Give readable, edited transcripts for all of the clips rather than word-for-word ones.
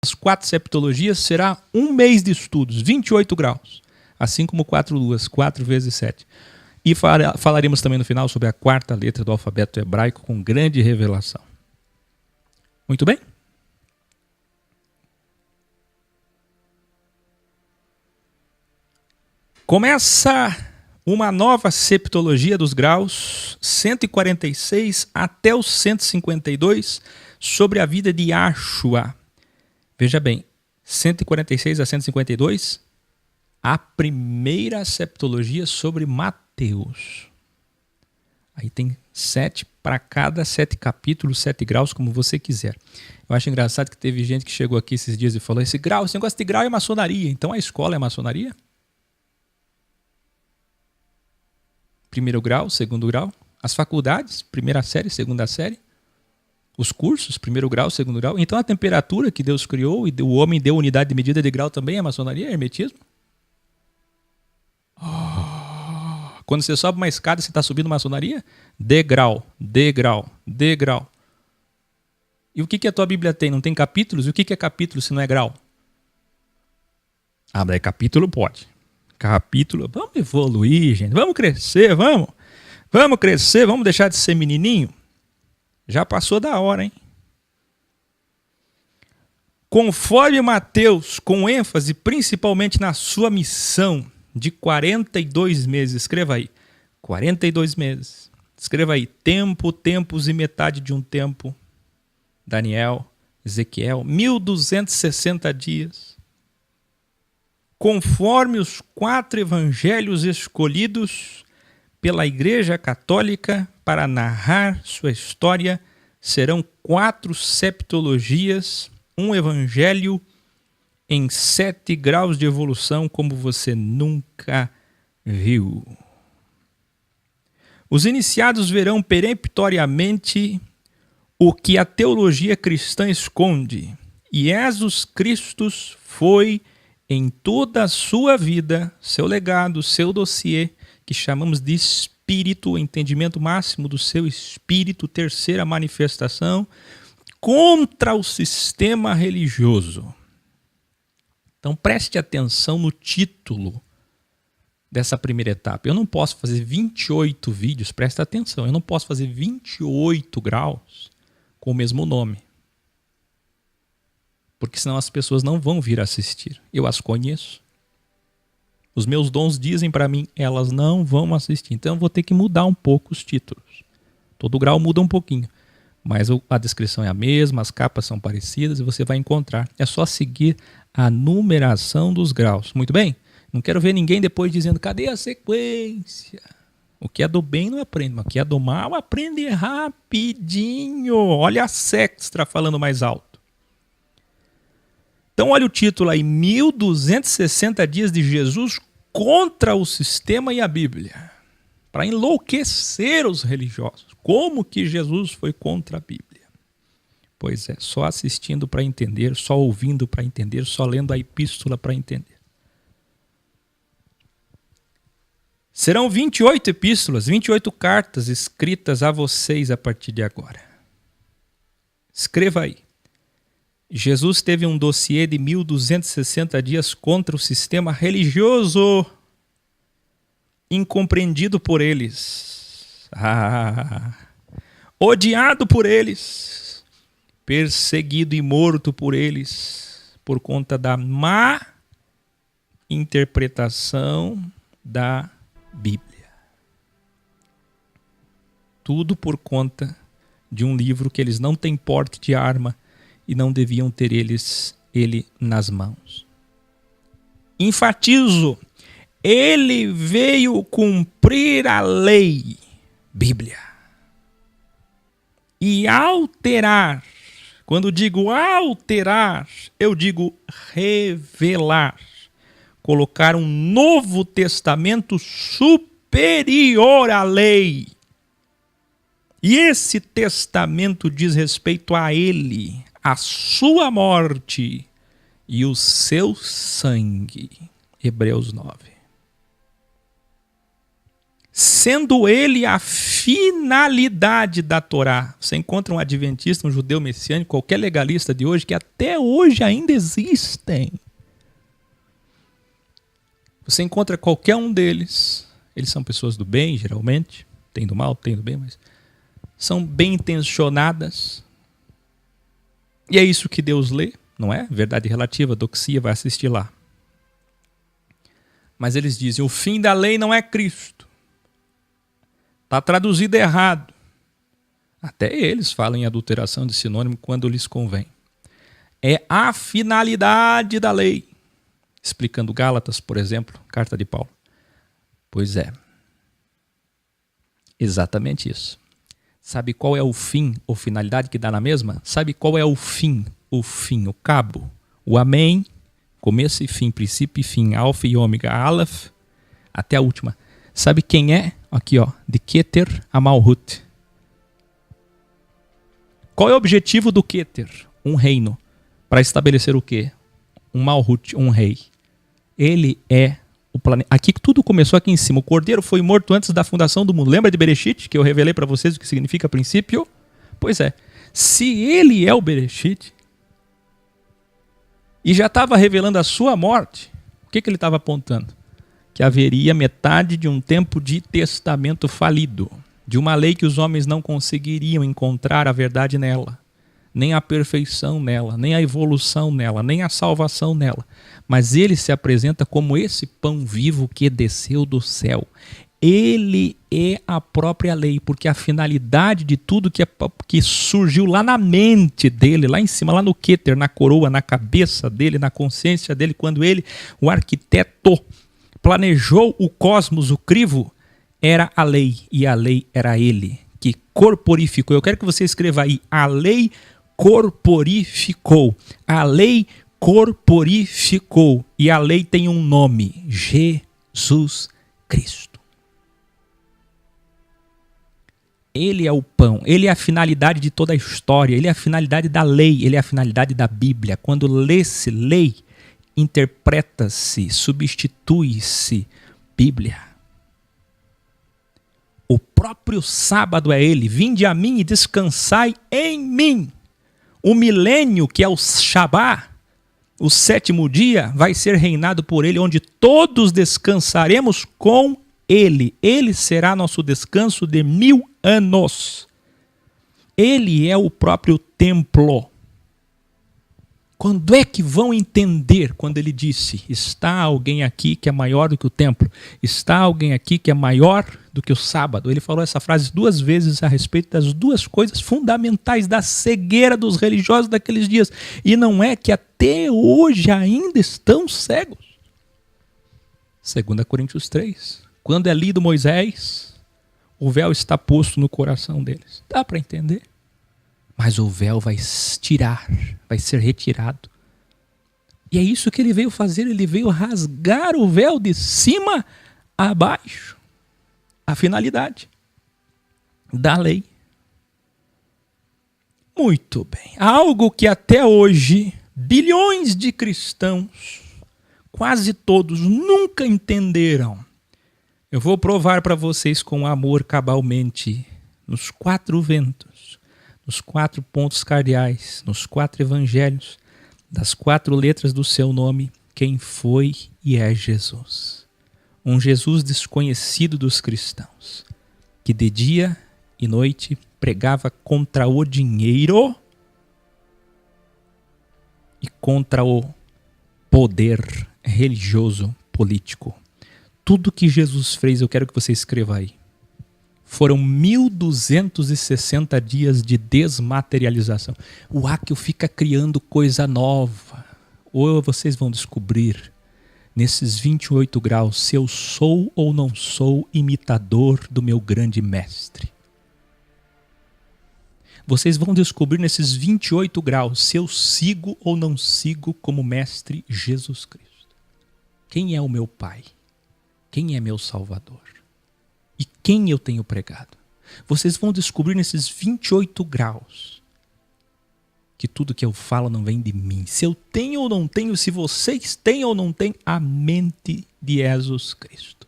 as 4 septologias, será um mês de estudos, 28 graus. Assim como 4 luas, 4 vezes 7. E falaremos também no final sobre a 4ª letra do alfabeto hebraico com grande revelação. Muito bem? Começa uma nova septologia dos graus, 146 até os 152, sobre a vida de Yahshua. Veja bem, 146 a 152, a primeira septologia sobre Mateus. Aí tem 7 para cada 7 capítulos, 7 graus, como você quiser. Eu acho engraçado que teve gente que chegou aqui esses dias e falou: esse negócio de grau é maçonaria, então a escola é maçonaria? Primeiro grau, segundo grau, as faculdades, primeira série, segunda série, os cursos, primeiro grau, segundo grau. Então a temperatura que Deus criou e o homem deu unidade de medida de grau também é maçonaria, é hermetismo? Quando você sobe uma escada, você está subindo maçonaria? Degrau, degrau, degrau. E o que a tua Bíblia tem? Não tem capítulos? E o que é capítulo se não é grau? Ah, mas capítulo pode. Capítulo, vamos evoluir, gente, vamos crescer, vamos crescer, vamos deixar de ser menininho. Já passou da hora, hein? Conforme Mateus, com ênfase principalmente na sua missão de 42 meses, escreva aí, 42 meses, escreva aí, tempo, tempos e metade de um tempo, Daniel, Ezequiel, 1260 dias. Conforme os 4 evangelhos escolhidos pela Igreja Católica para narrar sua história, serão 4 septologias, um evangelho em 7 graus de evolução, como você nunca viu. Os iniciados verão peremptoriamente o que a teologia cristã esconde, e Jesus Cristo foi em toda a sua vida, seu legado, seu dossiê, que chamamos de espírito, o entendimento máximo do seu espírito, terceira manifestação, contra o sistema religioso. Então preste atenção no título dessa primeira etapa. Eu não posso fazer 28 vídeos, presta atenção, eu não posso fazer 28 graus com o mesmo nome. Porque senão as pessoas não vão vir assistir. Eu as conheço. Os meus dons dizem para mim, elas não vão assistir. Então eu vou ter que mudar um pouco os títulos. Todo grau muda um pouquinho. Mas a descrição é a mesma, as capas são parecidas e você vai encontrar. É só seguir a numeração dos graus. Muito bem? Não quero ver ninguém depois dizendo, cadê a sequência? O que é do bem não aprende, mas o que é do mal aprende rapidinho. Olha a Sextra falando mais alto. Então olha o título aí, 1260 dias de Jesus contra o sistema e a Bíblia. Para enlouquecer os religiosos. Como que Jesus foi contra a Bíblia? Pois é, só assistindo para entender, só ouvindo para entender, só lendo a epístola para entender. Serão 28 epístolas, 28 cartas escritas a vocês a partir de agora. Escreva aí. Jesus teve um dossiê de 1260 dias contra o sistema religioso, incompreendido por eles, odiado por eles, perseguido e morto por eles, por conta da má interpretação da Bíblia. Tudo por conta de um livro que eles não têm porte de arma e não deviam ter ele nas mãos. Enfatizo, ele veio cumprir a lei, Bíblia, e alterar. Quando digo alterar, eu digo revelar. Colocar um novo testamento superior à lei. E esse testamento diz respeito a ele, a sua morte e o seu sangue. Hebreus 9. sendo ele a finalidade da Torá. Você encontra um adventista, um judeu messiânico, qualquer legalista de hoje, que até hoje ainda existem. Você encontra qualquer um deles, eles são pessoas do bem, geralmente, tem do mal, tem do bem, mas são bem intencionadas. E é isso que Deus lê, não é? Verdade relativa, doxia, vai assistir lá. Mas eles dizem, o fim da lei não é Cristo. Está traduzido errado. Até eles falam em adulteração de sinônimo quando lhes convém. É a finalidade da lei. Explicando Gálatas, por exemplo, carta de Paulo. Pois é. Exatamente isso. Sabe qual é o fim ou finalidade que dá na mesma? Sabe qual é o fim, o cabo? O amém, começo e fim, princípio e fim, alfa e ômega, aleph, até a última. Sabe quem é? Aqui, ó, de Keter a Malhut. Qual é o objetivo do Keter? Um reino. Para estabelecer o quê? Um Malhut, um rei. Ele é o planeta. Aqui tudo começou aqui em cima. O cordeiro foi morto antes da fundação do mundo. Lembra de Bereshit, que eu revelei para vocês o que significa princípio? Pois é. Se ele é o Bereshit e já estava revelando a sua morte, o que ele estava apontando? Que haveria metade de um tempo de testamento falido, de uma lei que os homens não conseguiriam encontrar a verdade nela, nem a perfeição nela, nem a evolução nela, nem a salvação nela. Mas ele se apresenta como esse pão vivo que desceu do céu. Ele é a própria lei, porque a finalidade de tudo que surgiu lá na mente dele, lá em cima, lá no Keter, na coroa, na cabeça dele, na consciência dele, quando ele, o arquiteto, planejou o cosmos, o crivo, era a lei, e a lei era ele, que corporificou. Eu quero que você escreva aí, a lei corporificou. A lei corporificou. E a lei tem um nome, Jesus Cristo. Ele é o pão, ele é a finalidade de toda a história, ele é a finalidade da lei, ele é a finalidade da Bíblia. Quando lê-se lei, interpreta-se, substitui-se Bíblia. O próprio sábado é ele. Vinde a mim e descansai em mim. O milênio, que é o Shabá, o sétimo dia, vai ser reinado por ele, onde todos descansaremos com ele. Ele será nosso descanso de 1000 anos. Ele é o próprio templo. Quando é que vão entender quando ele disse, está alguém aqui que é maior do que o templo? Está alguém aqui que é maior do que o sábado? Ele falou essa frase 2 vezes a respeito das 2 coisas fundamentais da cegueira dos religiosos daqueles dias. E não é que até hoje ainda estão cegos. 2 Coríntios 3. Quando é lido Moisés, o véu está posto no coração deles. Dá para entender? Mas o véu vai ser retirado. E é isso que ele veio fazer, ele veio rasgar o véu de cima a baixo. A finalidade da lei. Muito bem. Algo que até hoje, bilhões de cristãos, quase todos, nunca entenderam. Eu vou provar para vocês com amor cabalmente, nos 4 ventos, nos 4 pontos cardeais, nos 4 evangelhos, das 4 letras do seu nome, quem foi e é Jesus. Um Jesus desconhecido dos cristãos, que de dia e noite pregava contra o dinheiro e contra o poder religioso político. Tudo que Jesus fez, eu quero que você escreva aí. Foram 1260 dias de desmaterialização. O Áquil fica criando coisa nova. Ou vocês vão descobrir, nesses 28 graus, se eu sou ou não sou imitador do meu grande mestre. Vocês vão descobrir nesses 28 graus, se eu sigo ou não sigo como mestre Jesus Cristo. Quem é o meu Pai? Quem é meu Salvador? E quem eu tenho pregado? Vocês vão descobrir nesses 28 graus que tudo que eu falo não vem de mim. Se eu tenho ou não tenho, se vocês têm ou não têm a mente de Jesus Cristo.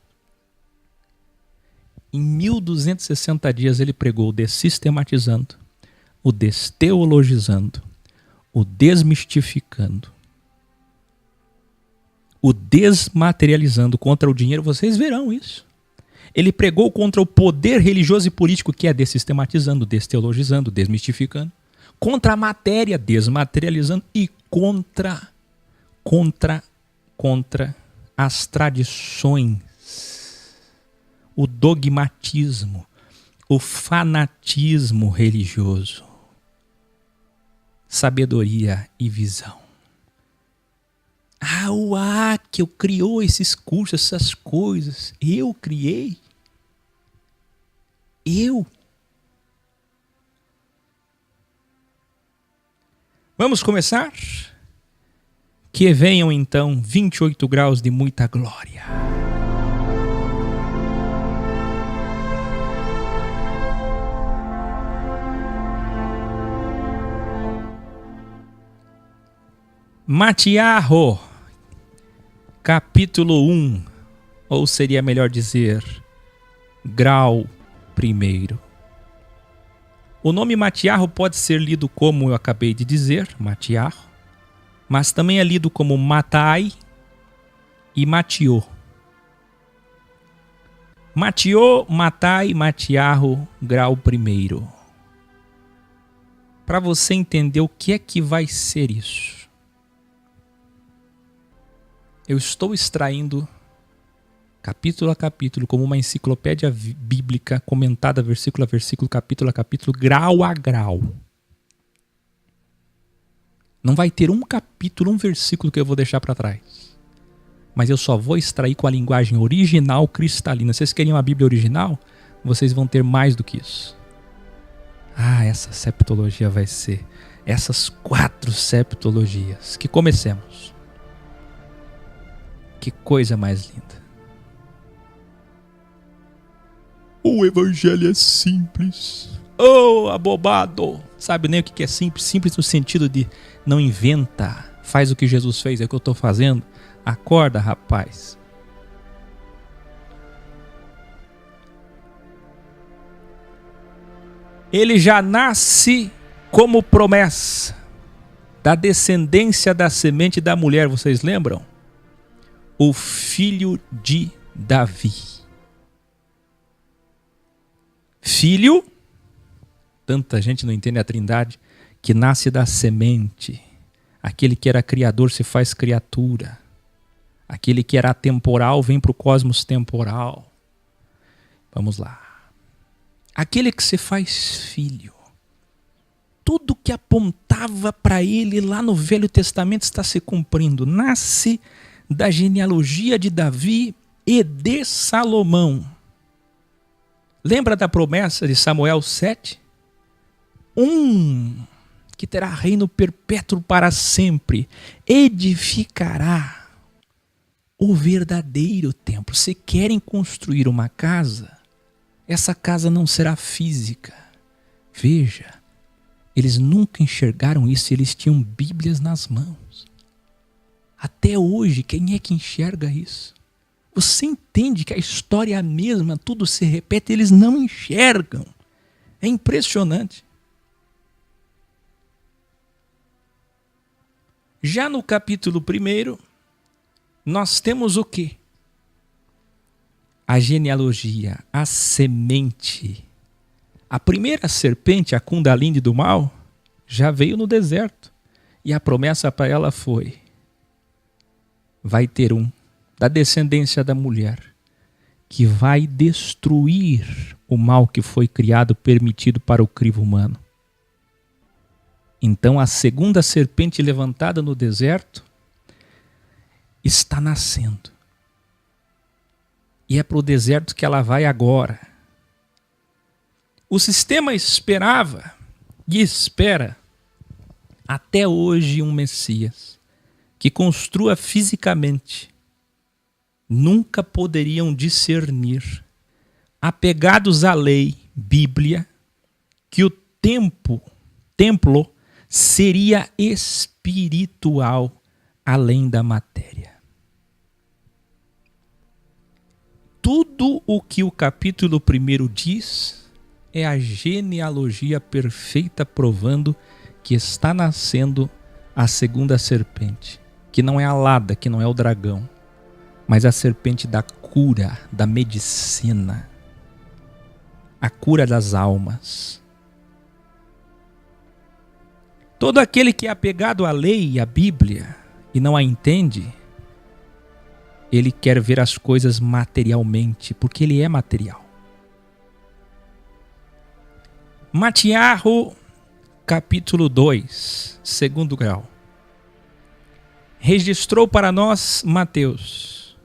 Em 1260 dias ele pregou o dessistematizando, o desteologizando, o desmistificando, o desmaterializando contra o dinheiro. Vocês verão isso. Ele pregou contra o poder religioso e político, que é dessistematizando, desteologizando, desmistificando, contra a matéria, desmaterializando, e contra as tradições, o dogmatismo, o fanatismo religioso, sabedoria e visão. O Ackel criou esses cursos, essas coisas. Eu criei? Eu? Vamos começar? Que venham então 28 graus de muita glória. Matiarro, capítulo 1, ou seria melhor dizer, grau 1. O nome Matiarro pode ser lido como eu acabei de dizer, Matiarro, mas também é lido como Matai e Matiô. Matiô, Matai, Matiarro, grau 1. Para você entender o que é que vai ser isso, eu estou extraindo capítulo a capítulo, como uma enciclopédia bíblica, comentada versículo a versículo, capítulo a capítulo, grau a grau. Não vai ter um capítulo, um versículo que eu vou deixar para trás. Mas eu só vou extrair com a linguagem original cristalina. Vocês queriam a Bíblia original? Vocês vão ter mais do que isso. Essa septologia vai ser essas 4 septologias. Que comecemos. Que coisa mais linda. O evangelho é simples. Abobado. Sabe nem o que é simples? Simples no sentido de não inventa. Faz o que Jesus fez, é o que eu estou fazendo. Acorda, rapaz. Ele já nasce como promessa da descendência da semente da mulher. Vocês lembram? O filho de Davi. Filho, tanta gente não entende a Trindade, que nasce da semente. Aquele que era criador se faz criatura. Aquele que era atemporal vem para o cosmos temporal. Vamos lá. Aquele que se faz filho. Tudo que apontava para ele lá no Velho Testamento está se cumprindo. Nasce da genealogia de Davi e de Salomão. Lembra da promessa de Samuel 7? Que terá reino perpétuo para sempre, edificará o verdadeiro templo. Se querem construir uma casa, essa casa não será física. Veja, eles nunca enxergaram isso, eles tinham Bíblias nas mãos. Até hoje, quem é que enxerga isso? Você entende que a história é a mesma, tudo se repete, eles não enxergam. É impressionante. Já no capítulo 1, nós temos o quê? A genealogia, a semente. A primeira serpente, a Kundalini do mal, já veio no deserto. E a promessa para ela foi: vai ter da descendência da mulher, que vai destruir o mal que foi criado, permitido para o crivo humano. Então a segunda serpente levantada no deserto está nascendo. E é para o deserto que ela vai agora. O sistema esperava e espera até hoje um Messias que construa fisicamente. Nunca poderiam discernir, apegados à lei, Bíblia, que o templo seria espiritual além da matéria. Tudo tudo o que o capítulo 1 diz é a genealogia perfeita, provando que está nascendo a segunda serpente, que não é a Lada, que não é o dragão, mas a serpente da cura, da medicina, a cura das almas. Todo aquele que é apegado à lei e à Bíblia e não a entende, ele quer ver as coisas materialmente, porque ele é material. Matiarro, capítulo 2, segundo grau. Registrou para nós Mateus.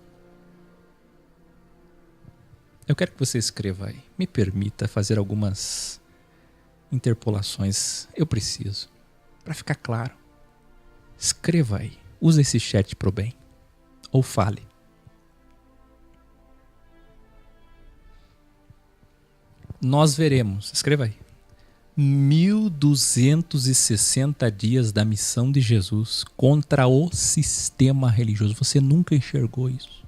Eu quero que você escreva aí. Me permita fazer algumas interpolações. Eu preciso. Para ficar claro. Escreva aí. Use esse chat pro bem. Ou fale. Nós veremos. Escreva aí. 1260 dias da missão de Jesus contra o sistema religioso. Você nunca enxergou isso.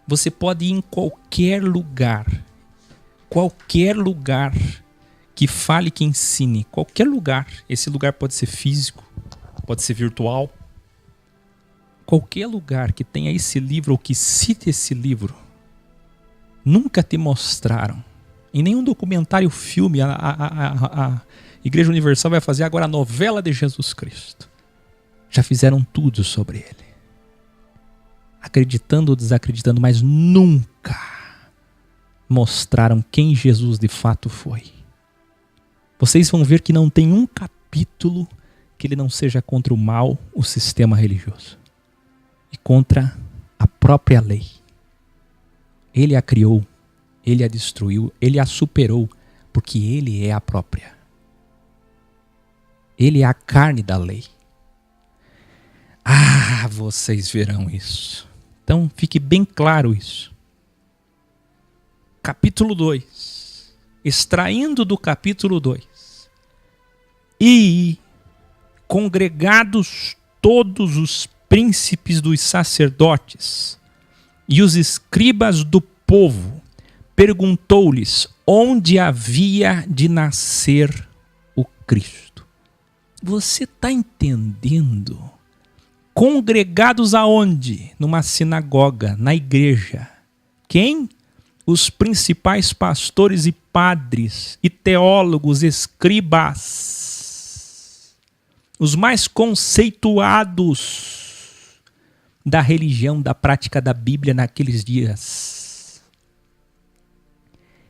Você pode ir em qualquer lugar que fale, que ensine, qualquer lugar. Esse lugar pode ser físico, pode ser virtual. Qualquer lugar que tenha esse livro ou que cite esse livro, nunca te mostraram. Em nenhum documentário, filme, a Igreja Universal vai fazer agora a novela de Jesus Cristo. Já fizeram tudo sobre ele. Acreditando ou desacreditando, mas nunca mostraram quem Jesus de fato foi. Vocês vão ver que não tem um capítulo que ele não seja contra o mal, o sistema religioso. E contra a própria lei. Ele a criou. Ele a destruiu, ele a superou, porque ele é a própria. Ele é a carne da lei. Ah, vocês verão isso. Então, fique bem claro isso. Capítulo 2. Extraindo do capítulo 2. E congregados todos os príncipes dos sacerdotes e os escribas do povo, perguntou-lhes onde havia de nascer o Cristo. Você está entendendo? Congregados aonde? Numa sinagoga, na igreja. Quem? Os principais pastores e padres, e teólogos, escribas. Os mais conceituados da religião, da prática da Bíblia naqueles dias.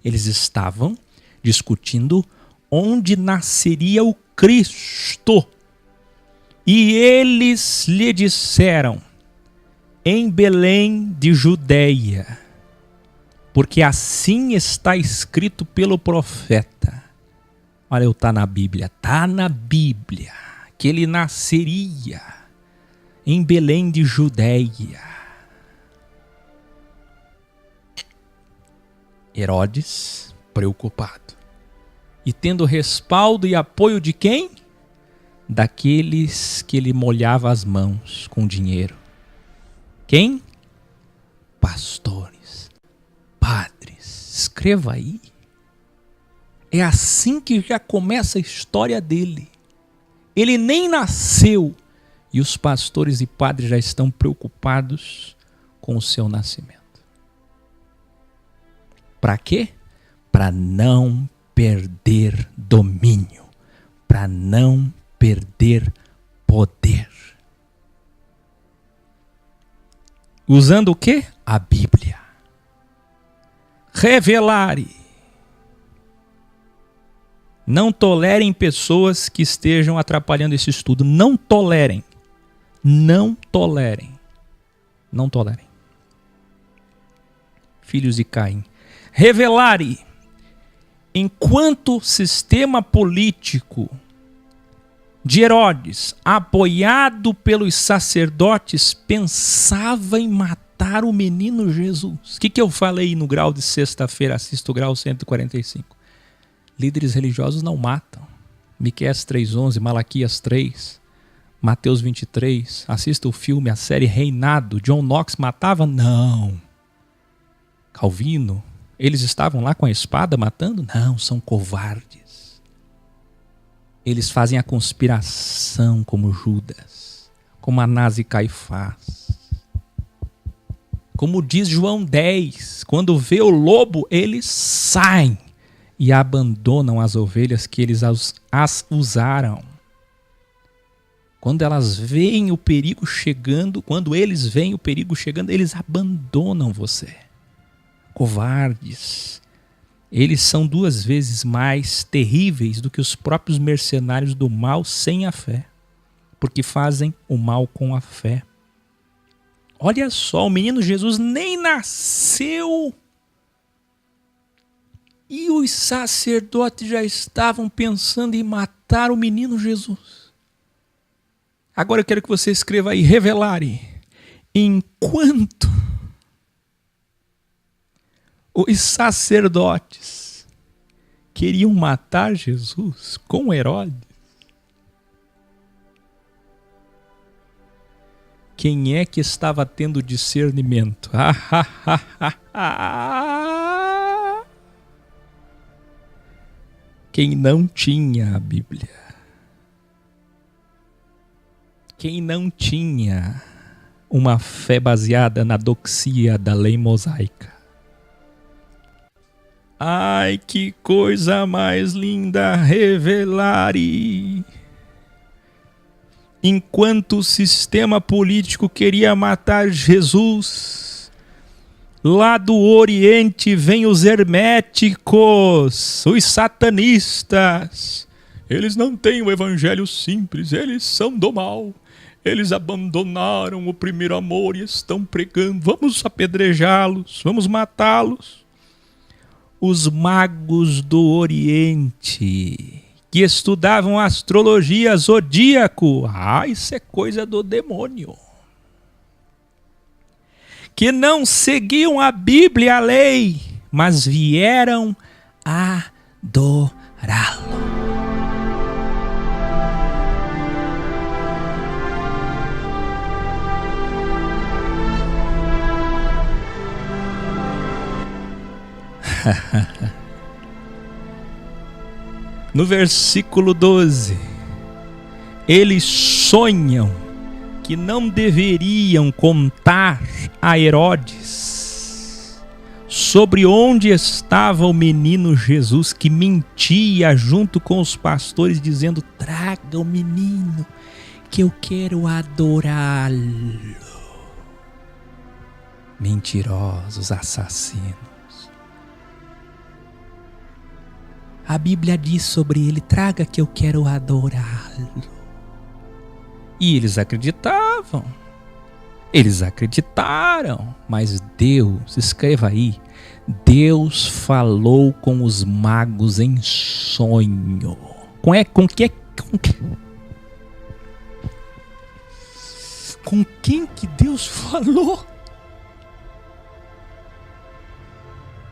Eles estavam discutindo onde nasceria o Cristo. E eles lhe disseram, em Belém de Judeia, porque assim está escrito pelo profeta. Olha, está na Bíblia, que ele nasceria em Belém de Judeia. Herodes, preocupado. E tendo respaldo e apoio de quem? Daqueles que ele molhava as mãos com dinheiro. Quem? Pastores, padres. Escreva aí. É assim que já começa a história dele. Ele nem nasceu e os pastores e padres já estão preocupados com o seu nascimento. Para quê? Para não perder domínio, para não perder poder. Usando o quê? A Bíblia. Revelare. Não tolerem pessoas que estejam atrapalhando esse estudo. Não tolerem. Não tolerem. Não tolerem. Filhos de Caim. Revelare, enquanto o sistema político de Herodes, apoiado pelos sacerdotes, pensava em matar o menino Jesus. O que eu falei no grau de sexta-feira? Assista o grau 145. Líderes religiosos não matam. Miqueias 3:11, Malaquias 3, Mateus 23. Assista o filme, a série Reinado. John Knox matava? Não. Calvino, eles estavam lá com a espada matando? Não, são covardes. Eles fazem a conspiração como Judas, como Anás e Caifás. Como diz João 10, quando vê o lobo, eles saem e abandonam as ovelhas que eles as usaram. Quando elas veem o perigo chegando, quando eles veem o perigo chegando, eles abandonam você. Covardes. Eles são 2 vezes mais terríveis do que os próprios mercenários do mal sem a fé, porque fazem o mal com a fé. Olha só, o menino Jesus nem nasceu e os sacerdotes já estavam pensando em matar o menino Jesus. Agora eu quero que você escreva aí, revelare. Enquanto os sacerdotes queriam matar Jesus com Herodes, quem é que estava tendo discernimento? Quem não tinha a Bíblia. Quem não tinha uma fé baseada na doxia da lei mosaica. Ai, que coisa mais linda, revelare. Enquanto o sistema político queria matar Jesus, lá do Oriente vem os herméticos, os satanistas. Eles não têm o evangelho simples, eles são do mal. Eles abandonaram o primeiro amor e estão pregando. Vamos apedrejá-los, vamos matá-los. Os magos do Oriente, que estudavam astrologia zodíaco. Isso é coisa do demônio. Que não seguiam a Bíblia, a lei, mas vieram adorá-lo. No versículo 12, eles sonham que não deveriam contar a Herodes sobre onde estava o menino Jesus, que mentia junto com os pastores, dizendo: traga o menino que eu quero adorá-lo. Mentirosos, assassinos. A Bíblia diz sobre ele: traga que eu quero adorá-lo. E eles acreditavam. Eles acreditaram. Mas Deus, escreva aí, Deus falou com os magos em sonho. Com quem que Deus falou?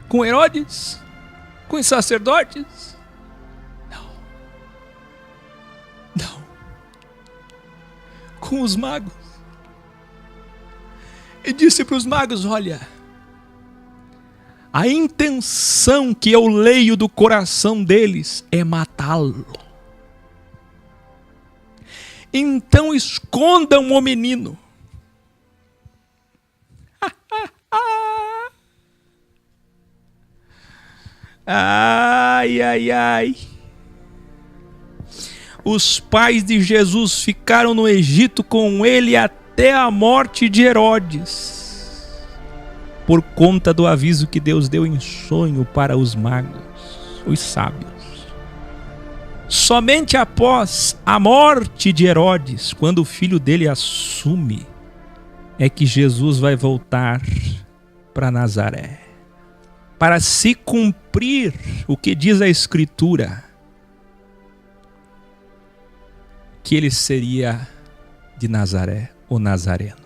Com Herodes? Com os sacerdotes? Não. Com os magos. E disse para os magos: olha, a intenção que eu leio do coração deles é matá-lo. Então escondam o menino. Ai, ai, ai. Os pais de Jesus ficaram no Egito com ele até a morte de Herodes, por conta do aviso que Deus deu em sonho para os magos, os sábios. Somente após a morte de Herodes, quando o filho dele assume, é que Jesus vai voltar para Nazaré, para se cumprir o que diz a Escritura, que ele seria de Nazaré, o Nazareno.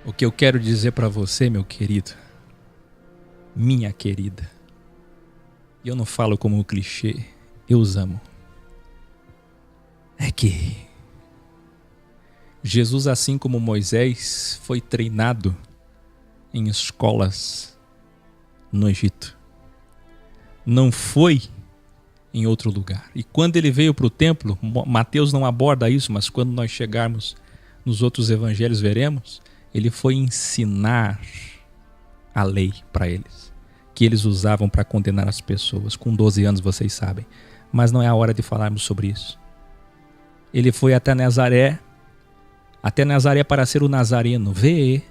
O que eu quero dizer para você, meu querido, minha querida, e eu não falo como um clichê, eu os amo, é que Jesus, assim como Moisés, foi treinado em escolas no Egito. Não foi em outro lugar. E quando ele veio para o templo, Mateus não aborda isso, mas quando nós chegarmos nos outros evangelhos veremos, ele foi ensinar a lei para eles, que eles usavam para condenar as pessoas. Com 12 anos, vocês sabem. Mas não é a hora de falarmos sobre isso. Ele foi até Nazaré para ser o nazareno. Vê,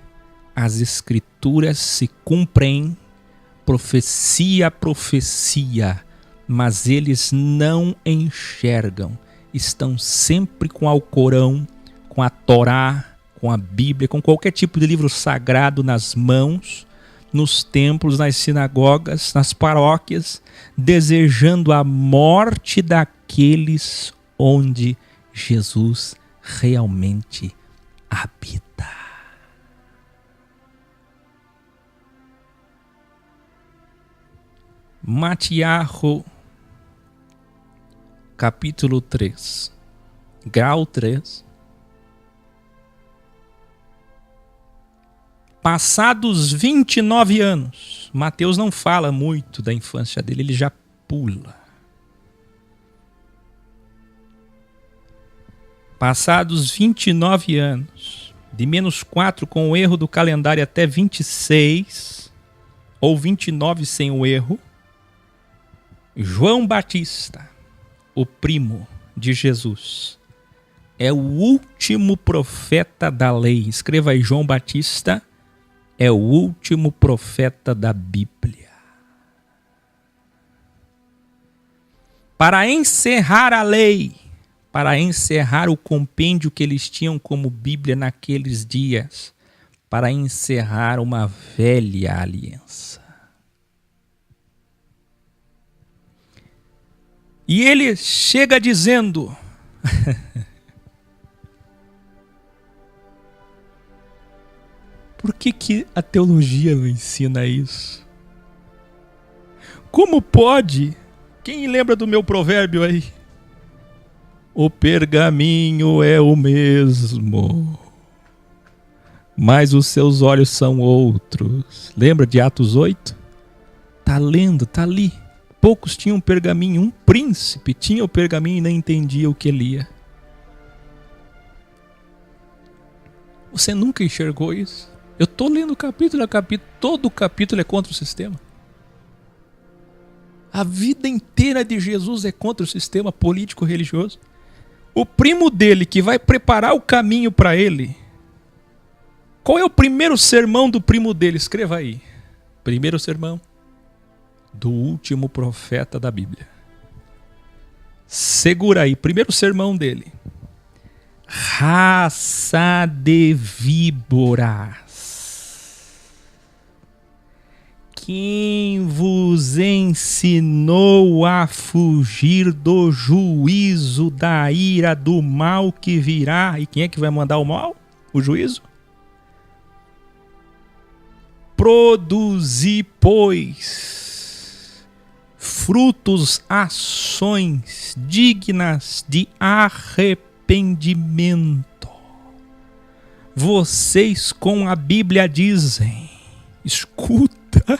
as escrituras se cumprem, profecia a profecia, mas eles não enxergam. Estão sempre com o Alcorão, com a Torá, com a Bíblia, com qualquer tipo de livro sagrado nas mãos, nos templos, nas sinagogas, nas paróquias, desejando a morte daqueles onde Jesus realmente habita. Matiarro, capítulo 3, grau 3. Passados 29 anos, Mateus não fala muito da infância dele, ele já pula. Passados 29 anos, de -4 com o erro do calendário até 26, ou 29 sem o erro, João Batista, o primo de Jesus, é o último profeta da lei. Escreva aí, João Batista é o último profeta da Bíblia. Para encerrar a lei, para encerrar o compêndio que eles tinham como Bíblia naqueles dias, para encerrar uma velha aliança. E ele chega dizendo: por que a teologia não ensina isso? Como pode? Quem lembra do meu provérbio aí? O pergaminho é o mesmo, mas os seus olhos são outros. Lembra de Atos 8? Tá lendo, tá ali. Poucos tinham pergaminho, um príncipe tinha o pergaminho e não entendia o que lia. Você nunca enxergou isso? Eu estou lendo capítulo a capítulo, todo capítulo é contra o sistema. A vida inteira de Jesus é contra o sistema político-religioso. O primo dele que vai preparar o caminho para ele. Qual é o primeiro sermão do primo dele? Escreva aí. Primeiro sermão do último profeta da Bíblia. Segura aí, primeiro sermão dele. Raça de víboras, quem vos ensinou a fugir do juízo da ira do mal que virá? E quem é que vai mandar o mal? O juízo? Produzi, pois, frutos, ações dignas de arrependimento. Vocês com a Bíblia dizem: escuta,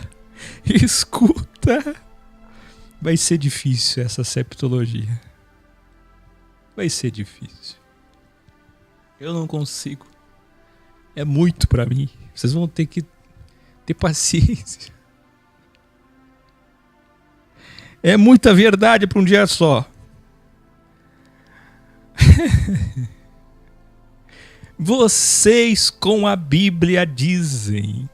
escuta. Vai ser difícil essa septologia. Vai ser difícil. Eu não consigo. É muito para mim. Vocês vão ter que ter paciência. É muita verdade para um dia só. Vocês com a Bíblia dizem.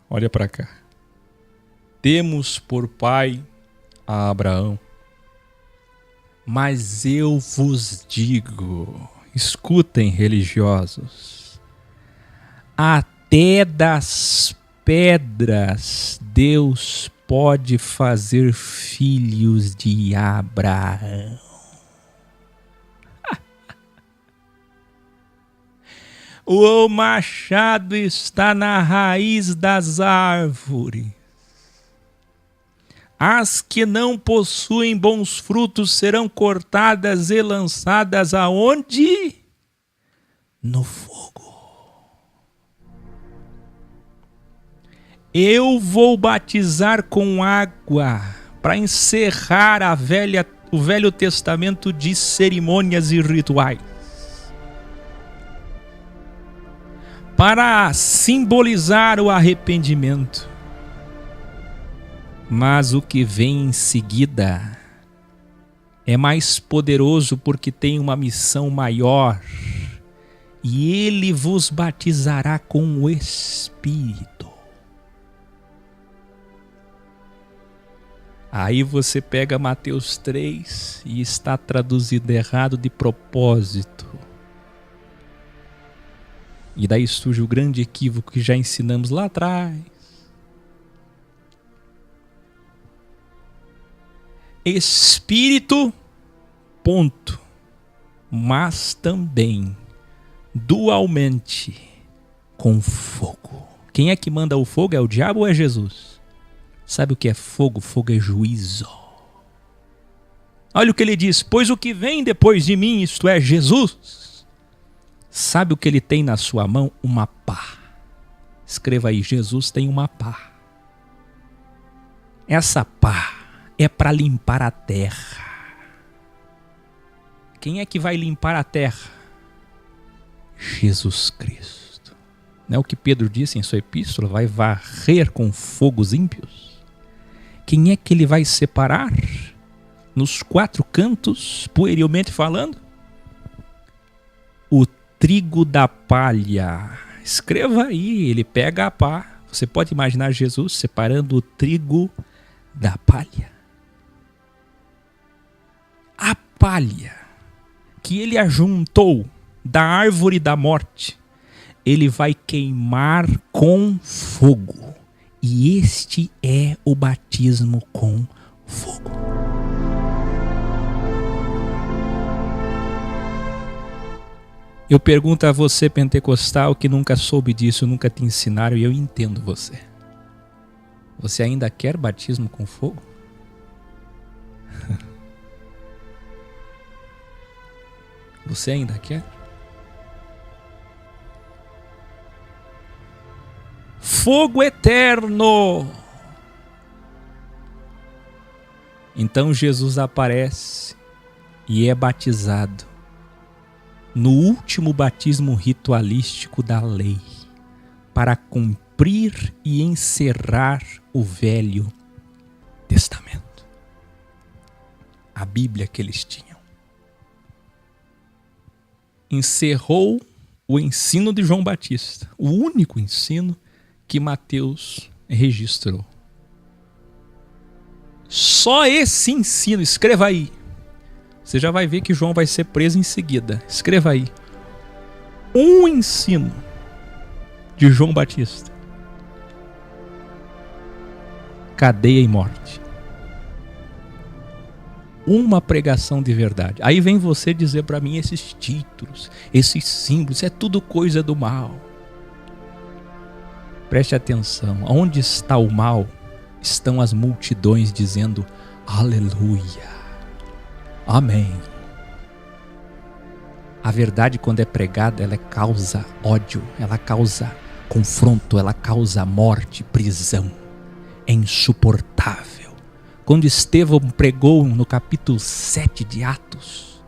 Olha para cá. Temos por pai a Abraão. Mas eu vos digo, escutem, religiosos, até das pedras Deus pode fazer filhos de Abraão. O machado está na raiz das árvores. As que não possuem bons frutos serão cortadas e lançadas aonde? No fogo. Eu vou batizar com água para encerrar o Velho Testamento de cerimônias e rituais, para simbolizar o arrependimento. Mas o que vem em seguida é mais poderoso porque tem uma missão maior. E ele vos batizará com o Espírito. Aí você pega Mateus 3 e está traduzido errado de propósito. E daí surge o grande equívoco que já ensinamos lá atrás. Espírito, ponto. Mas também, dualmente, com fogo. Quem é que manda o fogo? É o diabo ou é Jesus? Sabe o que é fogo? Fogo é juízo. Olha o que ele diz: pois o que vem depois de mim, isto é, Jesus, sabe o que ele tem na sua mão? Uma pá. Escreva aí: Jesus tem uma pá. Essa pá é para limpar a terra. Quem é que vai limpar a terra? Jesus Cristo. Não é o que Pedro disse em sua epístola? Vai varrer com fogo os ímpios. Quem é que ele vai separar? Nos quatro cantos, puerilmente falando? O trigo da palha. Escreva aí, ele pega a pá. Você pode imaginar Jesus separando o trigo da palha. A palha que ele ajuntou da árvore da morte, ele vai queimar com fogo. E este é o batismo com fogo. Eu pergunto a você, pentecostal, que nunca soube disso, nunca te ensinaram, e eu entendo você. Você ainda quer batismo com fogo? Você ainda quer? Fogo eterno! Então Jesus aparece e é batizado no último batismo ritualístico da lei, para cumprir e encerrar o Velho Testamento. A Bíblia que eles tinham. Encerrou o ensino de João Batista, o único ensino que Mateus registrou. Só esse ensino, escreva aí. Você já vai ver que João vai ser preso em seguida. Escreva aí. Um ensino de João Batista. Cadeia e morte. Uma pregação de verdade. Aí vem você dizer para mim esses títulos, esses símbolos, é tudo coisa do mal. Preste atenção. Onde está o mal, estão as multidões dizendo aleluia, amém. A verdade, quando é pregada, ela causa ódio, ela causa confronto, ela causa morte, prisão. É insuportável. Quando Estevão pregou no capítulo 7 de Atos,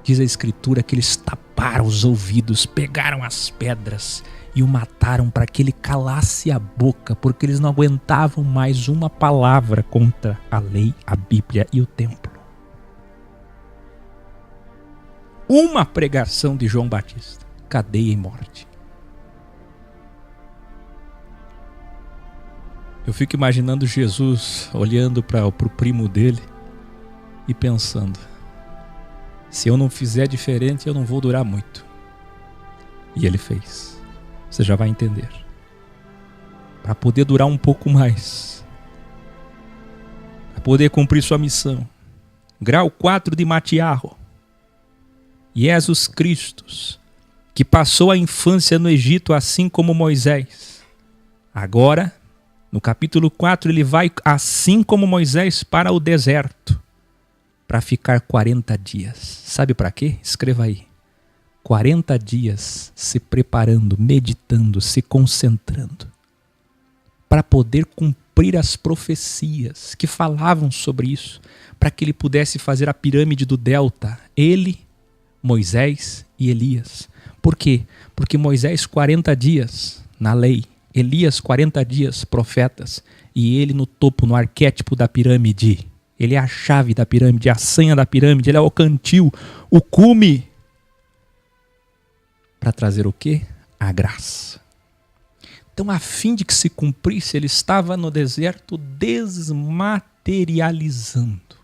diz a Escritura que eles taparam os ouvidos, pegaram as pedras e o mataram para que ele calasse a boca, porque eles não aguentavam mais uma palavra contra a lei, a Bíblia e o templo. Uma pregação de João Batista, cadeia e morte. Eu fico imaginando Jesus olhando para o primo dele e pensando: se eu não fizer diferente, eu não vou durar muito. E ele fez. Você já vai entender. Para poder durar um pouco mais, para poder cumprir sua missão. Grau 4 de Matiarro. Jesus Cristo, que passou a infância no Egito assim como Moisés, agora No capítulo 4, ele vai, assim como Moisés, para o deserto, para ficar 40 dias. Sabe para quê? Escreva aí. 40 dias se preparando, meditando, se concentrando, para poder cumprir as profecias que falavam sobre isso, para que ele pudesse fazer a pirâmide do delta, ele, Moisés e Elias. Por quê? Porque Moisés 40 dias na lei, Elias 40 dias profetas, e ele no topo, no arquétipo da pirâmide. Ele é a chave da pirâmide, a senha da pirâmide, ele é o cantil, o cume, para trazer o quê? A graça. Então, a fim de que se cumprisse, ele estava no deserto desmaterializando,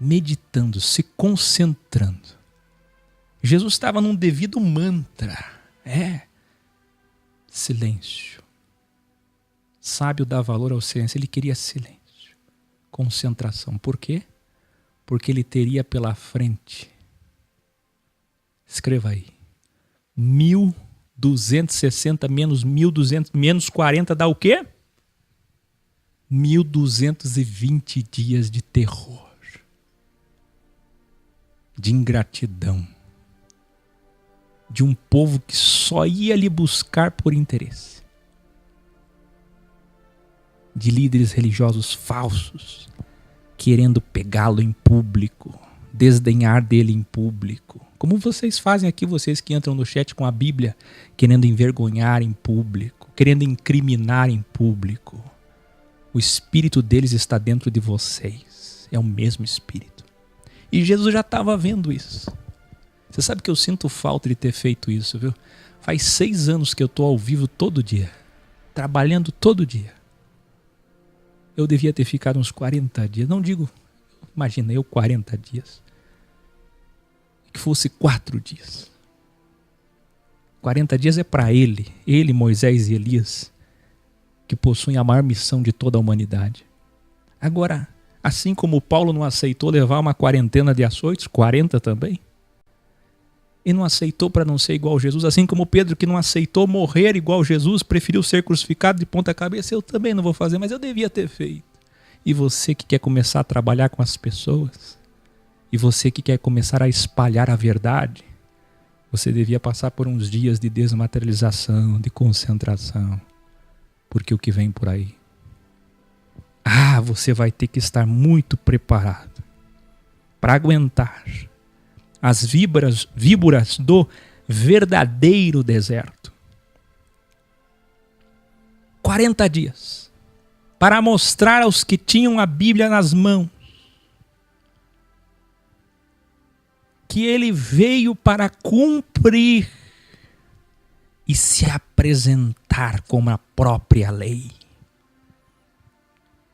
meditando, se concentrando. Jesus estava num devido mantra. Silêncio. Sábio dá valor ao silêncio. Ele queria silêncio. Concentração. Por quê? Porque ele teria pela frente, escreva aí, 1.260 menos 1.200 menos 40 dá o quê? 1.220 dias de terror, de ingratidão, de um povo que só ia lhe buscar por interesse, de líderes religiosos falsos, querendo pegá-lo em público, desdenhar dele em público. Como vocês fazem aqui, vocês que entram no chat com a Bíblia, querendo envergonhar em público, querendo incriminar em público. O espírito deles está dentro de vocês. É o mesmo espírito. E Jesus já estava vendo isso. Você sabe que eu sinto falta de ter feito isso, viu? Faz 6 anos que eu estou ao vivo todo dia, trabalhando todo dia. Eu devia ter ficado uns 40 dias, não digo, imagina eu 40 dias. Que fosse 4 dias. 40 dias é para ele, Moisés e Elias, que possuem a maior missão de toda a humanidade. Agora, assim como Paulo não aceitou levar uma quarentena de açoites, 40 também, e não aceitou para não ser igual a Jesus, assim como Pedro que não aceitou morrer igual a Jesus, preferiu ser crucificado de ponta cabeça, eu também não vou fazer, mas eu devia ter feito. E você que quer começar a trabalhar com as pessoas, e você que quer começar a espalhar a verdade, você devia passar por uns dias de desmaterialização, de concentração, porque o que vem por aí, você vai ter que estar muito preparado para aguentar as víboras do verdadeiro deserto. 40 dias para mostrar aos que tinham a Bíblia nas mãos que ele veio para cumprir e se apresentar como a própria lei.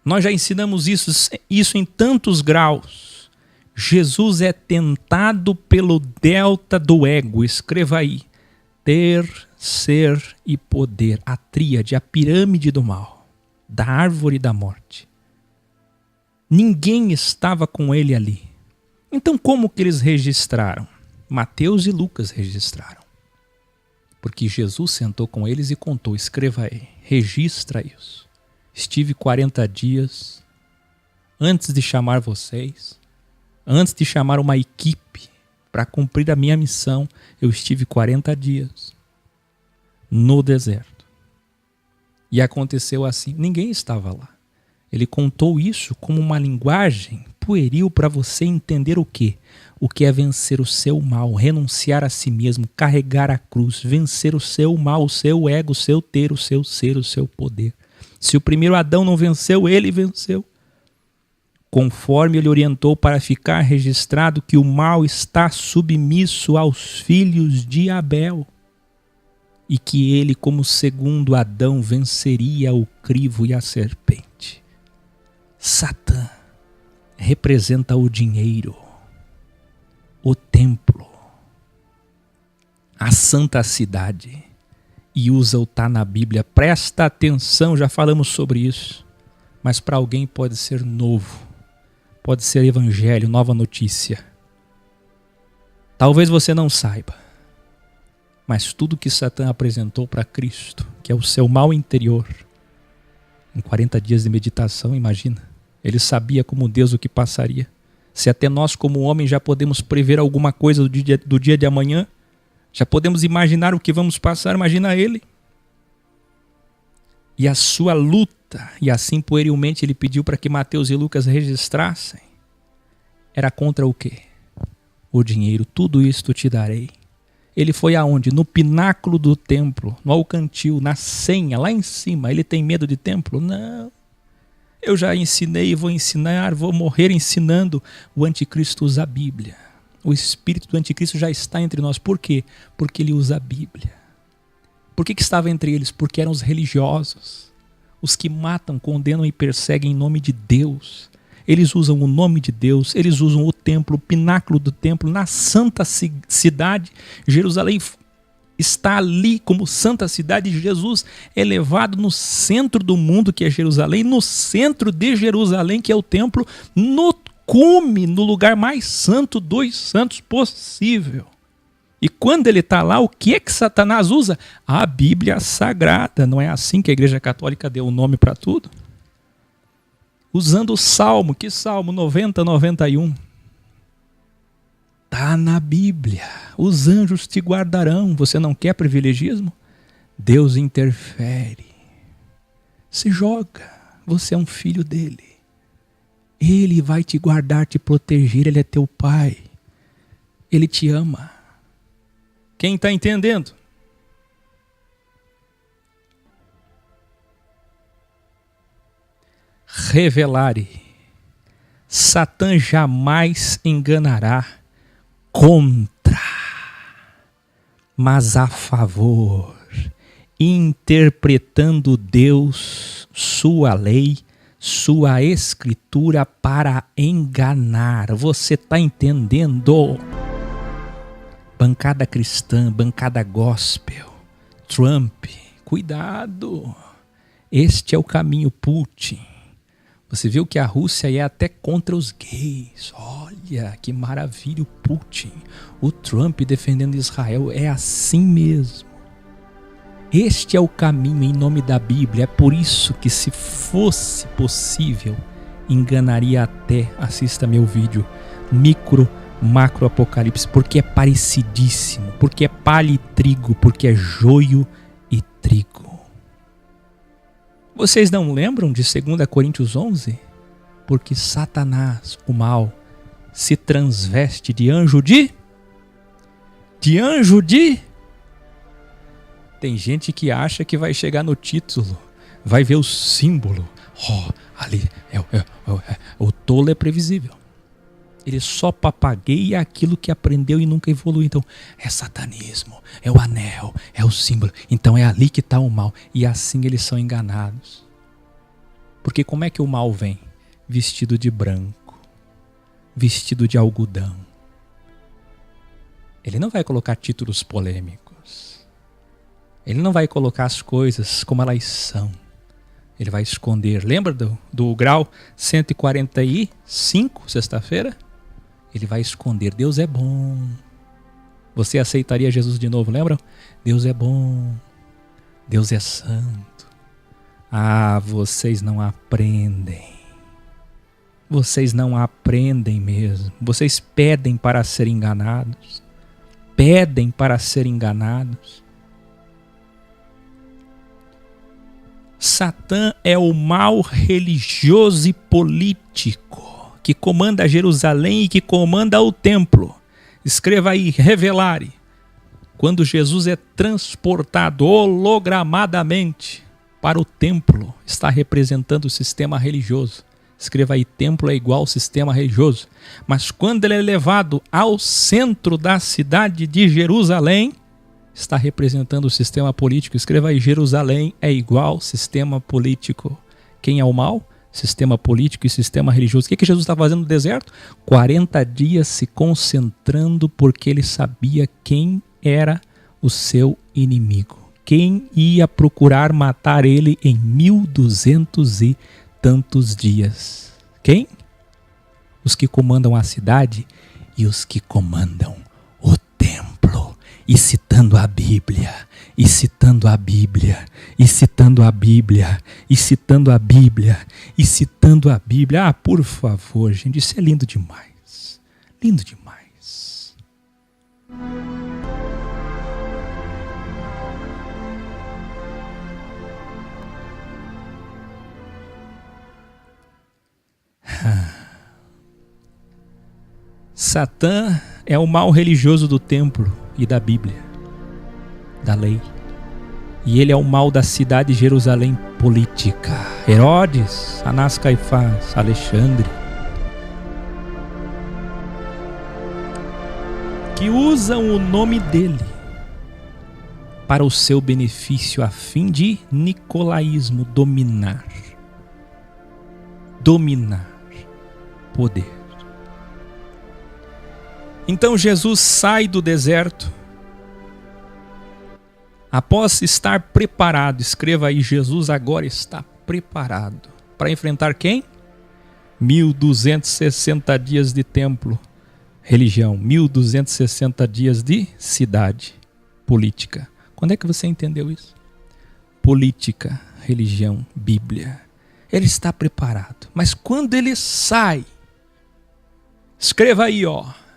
Nós já ensinamos isso em tantos graus. Jesus é tentado pelo delta do ego. Escreva aí. Ter, ser e poder. A tríade, a pirâmide do mal. Da árvore da morte. Ninguém estava com ele ali. Então como que eles registraram? Mateus e Lucas registraram. Porque Jesus sentou com eles e contou. Escreva aí. Registra isso. Estive 40 dias antes de chamar vocês. Antes de chamar uma equipe para cumprir a minha missão, eu estive 40 dias no deserto. E aconteceu assim, ninguém estava lá. Ele contou isso como uma linguagem pueril para você entender o quê? O que é vencer o seu mal, renunciar a si mesmo, carregar a cruz, vencer o seu mal, o seu ego, o seu ter, o seu ser, o seu poder. Se o primeiro Adão não venceu, ele venceu. Conforme ele orientou para ficar registrado que o mal está submisso aos filhos de Abel e que ele, como segundo Adão, venceria o crivo e a serpente. Satã representa o dinheiro, o templo, a santa cidade e usa o tá na Bíblia. Presta atenção, já falamos sobre isso, mas para alguém pode ser novo. Pode ser evangelho, nova notícia. Talvez você não saiba, mas tudo que Satã apresentou para Cristo, que é o seu mal interior, Em 40 dias de meditação, imagina. Ele sabia como Deus o que passaria. Se até nós, como homem, já podemos prever alguma coisa do dia de amanhã, já podemos imaginar o que vamos passar, imagina ele. E a sua luta, e assim puerilmente ele pediu para que Mateus e Lucas registrassem, era contra o quê? O dinheiro. Tudo isto te darei. Ele foi aonde? No pináculo do templo, no alcantil, na senha, lá em cima. Ele tem medo de templo? Não. Eu já ensinei e vou ensinar, vou morrer ensinando. O anticristo usa a Bíblia. O espírito do anticristo já está entre nós. Por quê? Porque ele usa a Bíblia. Por que estava entre eles? Porque eram os religiosos. Os que matam, condenam e perseguem em nome de Deus. Eles usam o nome de Deus, eles usam o templo, o pináculo do templo, na santa cidade. Jerusalém está ali como santa cidade. Jesus é levado no centro do mundo, que é Jerusalém, no centro de Jerusalém, que é o templo, no cume, no lugar mais santo dos santos possível. E quando ele está lá, o que é que Satanás usa? A Bíblia Sagrada. Não é assim que a Igreja Católica deu o nome para tudo? Usando o Salmo, que Salmo 90, 91. Está na Bíblia. Os anjos te guardarão. Você não quer privilegismo? Deus interfere. Se joga. Você é um filho dele. Ele vai te guardar, te proteger. Ele é teu pai. Ele te ama. Quem está entendendo? Revelare. Satã jamais enganará contra, mas a favor, interpretando Deus, sua lei, sua escritura para enganar. Você está entendendo? Bancada cristã, bancada gospel, Trump, cuidado. Este é o caminho Putin. Você viu que a Rússia é até contra os gays. Olha, que maravilha o Putin. O Trump defendendo Israel. É assim mesmo. Este é o caminho em nome da Bíblia. É por isso que, se fosse possível, enganaria até, assista meu vídeo, macro apocalipse, porque é parecidíssimo, porque é palha e trigo, porque é joio e trigo. Vocês não lembram de 2 Coríntios 11? Porque Satanás, o mal, se transveste de anjo de... Tem gente que acha que vai chegar no título, vai ver o símbolo. Ali, o tolo é previsível. Ele só papagueia aquilo que aprendeu e nunca evolui. Então, é satanismo, é o anel, é o símbolo. Então é ali que está o mal. E assim eles são enganados. Porque como é que o mal vem? Vestido de branco, vestido de algodão. Ele não vai colocar títulos polêmicos. Ele não vai colocar as coisas como elas são. Ele vai esconder. Lembra do grau 145, sexta-feira? Ele vai esconder. Deus é bom. Você aceitaria Jesus de novo, lembram? Deus é bom. Deus é santo. Ah, vocês não aprendem. Vocês não aprendem mesmo. Vocês pedem para ser enganados. Pedem para ser enganados. Satã é o mal religioso e político que comanda Jerusalém e que comanda o templo. Escreva aí, revelare. Quando Jesus é transportado hologramadamente para o templo, está representando o sistema religioso. Escreva aí, templo é igual ao sistema religioso. Mas quando ele é levado ao centro da cidade de Jerusalém, está representando o sistema político. Escreva aí, Jerusalém é igual ao sistema político. Quem é o mal? Sistema político e sistema religioso. O que Jesus está fazendo no deserto? 40 dias se concentrando, porque ele sabia quem era o seu inimigo. Quem ia procurar matar ele em 1200 e tantos dias. Quem? Os que comandam a cidade e os que comandam o templo. e citando a Bíblia, e citando a Bíblia, e citando a Bíblia, e citando a Bíblia, e citando a Bíblia. Ah, por favor, gente, isso é lindo demais. Lindo demais. Satã é o mal religioso do templo e da Bíblia, da lei. E ele é o mal da cidade de Jerusalém política. Herodes, Anás, Caifás, Alexandre, que usam o nome dele para o seu benefício a fim de nicolaísmo, dominar poder. Então Jesus sai do deserto, após estar preparado, escreva aí, Jesus agora está preparado para enfrentar quem? 1260 dias de templo, religião, 1260 dias de cidade, política. Quando é que você entendeu isso? Política, religião, Bíblia. Ele está preparado, mas quando ele sai, escreva aí,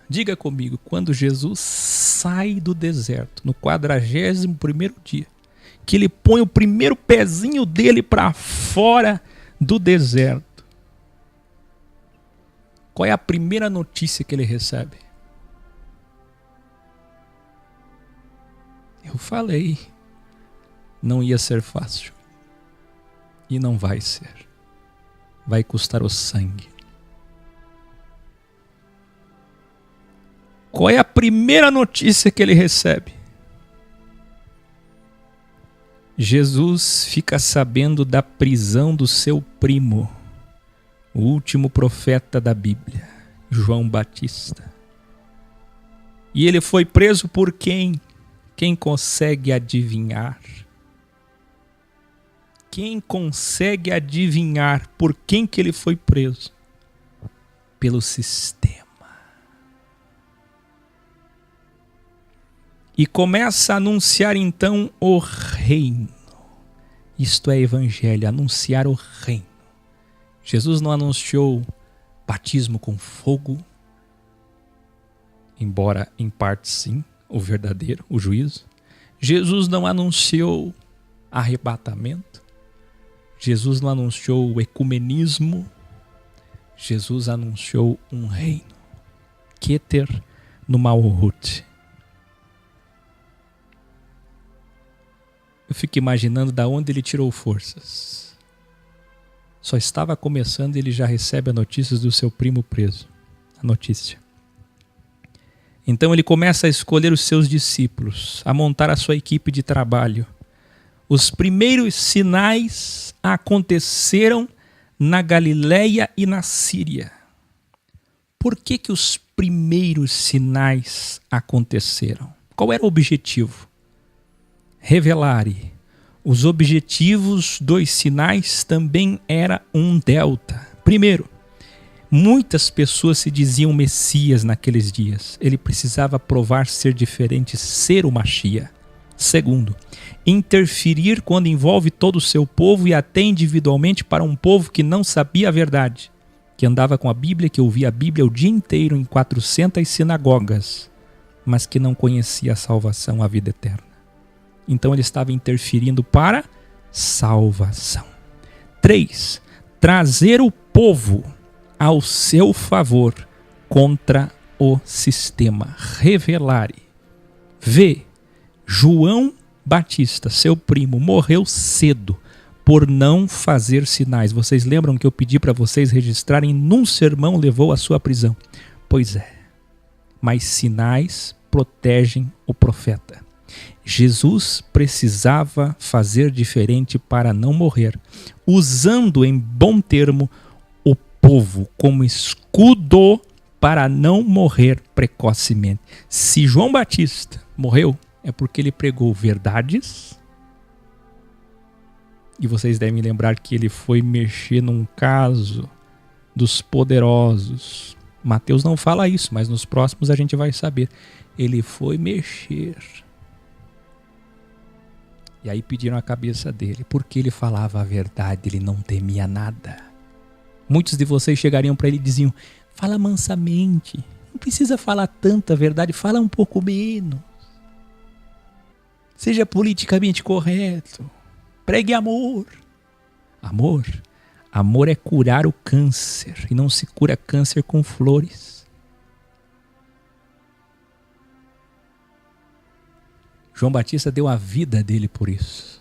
diga comigo, quando Jesus sai do deserto, no 41º dia, que ele põe o primeiro pezinho dele para fora do deserto, qual é a primeira notícia que ele recebe? Eu falei, não ia ser fácil. E não vai ser. Vai custar o sangue. Qual é a primeira notícia que ele recebe? Jesus fica sabendo da prisão do seu primo, o último profeta da Bíblia, João Batista. E ele foi preso por quem? Quem consegue adivinhar? Quem consegue adivinhar por quem que ele foi preso? Pelo sistema. E começa a anunciar então o reino. Isto é evangelho, anunciar o reino. Jesus não anunciou batismo com fogo, embora em parte sim, o verdadeiro, o juízo. Jesus não anunciou arrebatamento. Jesus não anunciou o ecumenismo. Jesus anunciou um reino. Keter no Malhut. Eu fico imaginando da onde ele tirou forças. Só estava começando e ele já recebe a notícia do seu primo preso. A notícia. Então ele começa a escolher os seus discípulos, a montar a sua equipe de trabalho. Os primeiros sinais aconteceram na Galileia e na Síria. Por que que os primeiros sinais aconteceram? Qual era o objetivo? Revelare. Os objetivos dos sinais também era um delta. Primeiro, muitas pessoas se diziam Messias naqueles dias. Ele precisava provar ser diferente, ser o Machia. Segundo, interferir quando envolve todo o seu povo e até individualmente para um povo que não sabia a verdade, que andava com a Bíblia, que ouvia a Bíblia o dia inteiro em 400 sinagogas, mas que não conhecia a salvação, a vida eterna. Então ele estava interferindo para salvação. 3. Trazer o povo ao seu favor contra o sistema. Revelare. V. João Batista, seu primo, morreu cedo por não fazer sinais. Vocês lembram que eu pedi para vocês registrarem num sermão levou à sua prisão? Pois é. Mas sinais protegem o profeta. Jesus precisava fazer diferente para não morrer, usando em bom termo o povo como escudo para não morrer precocemente. Se João Batista morreu, é porque ele pregou verdades. E vocês devem lembrar que ele foi mexer num caso dos poderosos. Mateus não fala isso, mas nos próximos a gente vai saber. ele foi mexer. E aí pediram a cabeça dele, porque ele falava a verdade, ele não temia nada. Muitos de vocês chegariam para ele e diziam: fala mansamente, não precisa falar tanta verdade, fala um pouco menos. Seja politicamente correto, pregue amor. Amor é curar o câncer, e não se cura câncer com flores. João Batista deu a vida dele por isso.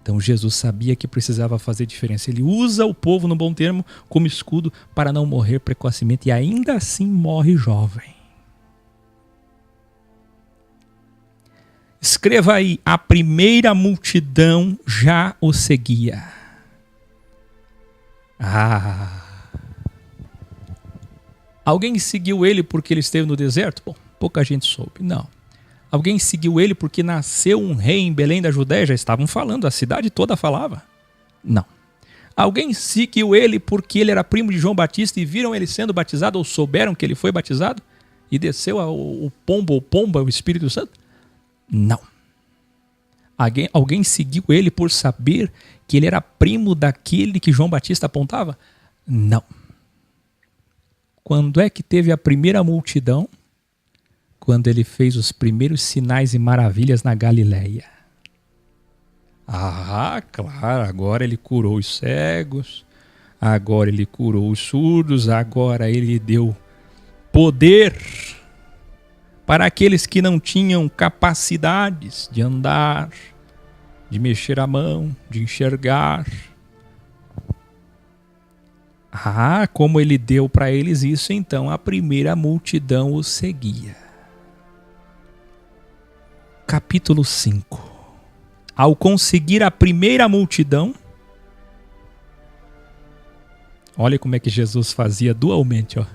Então Jesus sabia que precisava fazer diferença. Ele usa o povo, no bom termo, como escudo para não morrer precocemente, e ainda assim morre jovem. Escreva aí: a primeira multidão já o seguia. Alguém seguiu ele porque ele esteve no deserto? Bom, pouca gente soube. Não. Alguém seguiu ele porque nasceu um rei em Belém da Judéia? Já estavam falando, a cidade toda falava. Não. Alguém seguiu ele porque ele era primo de João Batista e viram ele sendo batizado ou souberam que ele foi batizado? E desceu o pombo ou pomba, o Espírito Santo? Não. Alguém seguiu ele por saber que ele era primo daquele que João Batista apontava? Não. Quando é que teve a primeira multidão? Quando ele fez os primeiros sinais e maravilhas na Galileia. Claro, agora ele curou os cegos, agora ele curou os surdos, agora ele deu poder para aqueles que não tinham capacidades de andar, de mexer a mão, de enxergar. Como ele deu para eles isso, então a primeira multidão o seguia. Capítulo 5. Ao conseguir a primeira multidão, olha como é que Jesus fazia dualmente, ó.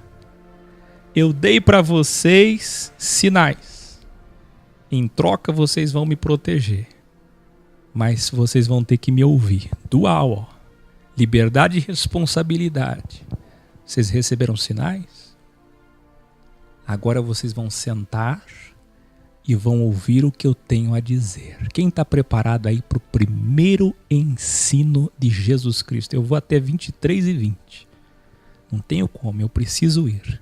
Eu dei para vocês sinais. Em troca vocês vão me proteger. Mas vocês vão ter que me ouvir. Dual, ó. Liberdade e responsabilidade. Vocês receberam sinais? Agora vocês vão sentar e vão ouvir o que eu tenho a dizer. Quem está preparado aí para o primeiro ensino de Jesus Cristo? Eu vou até 23 e 20. Não tenho como, eu preciso ir.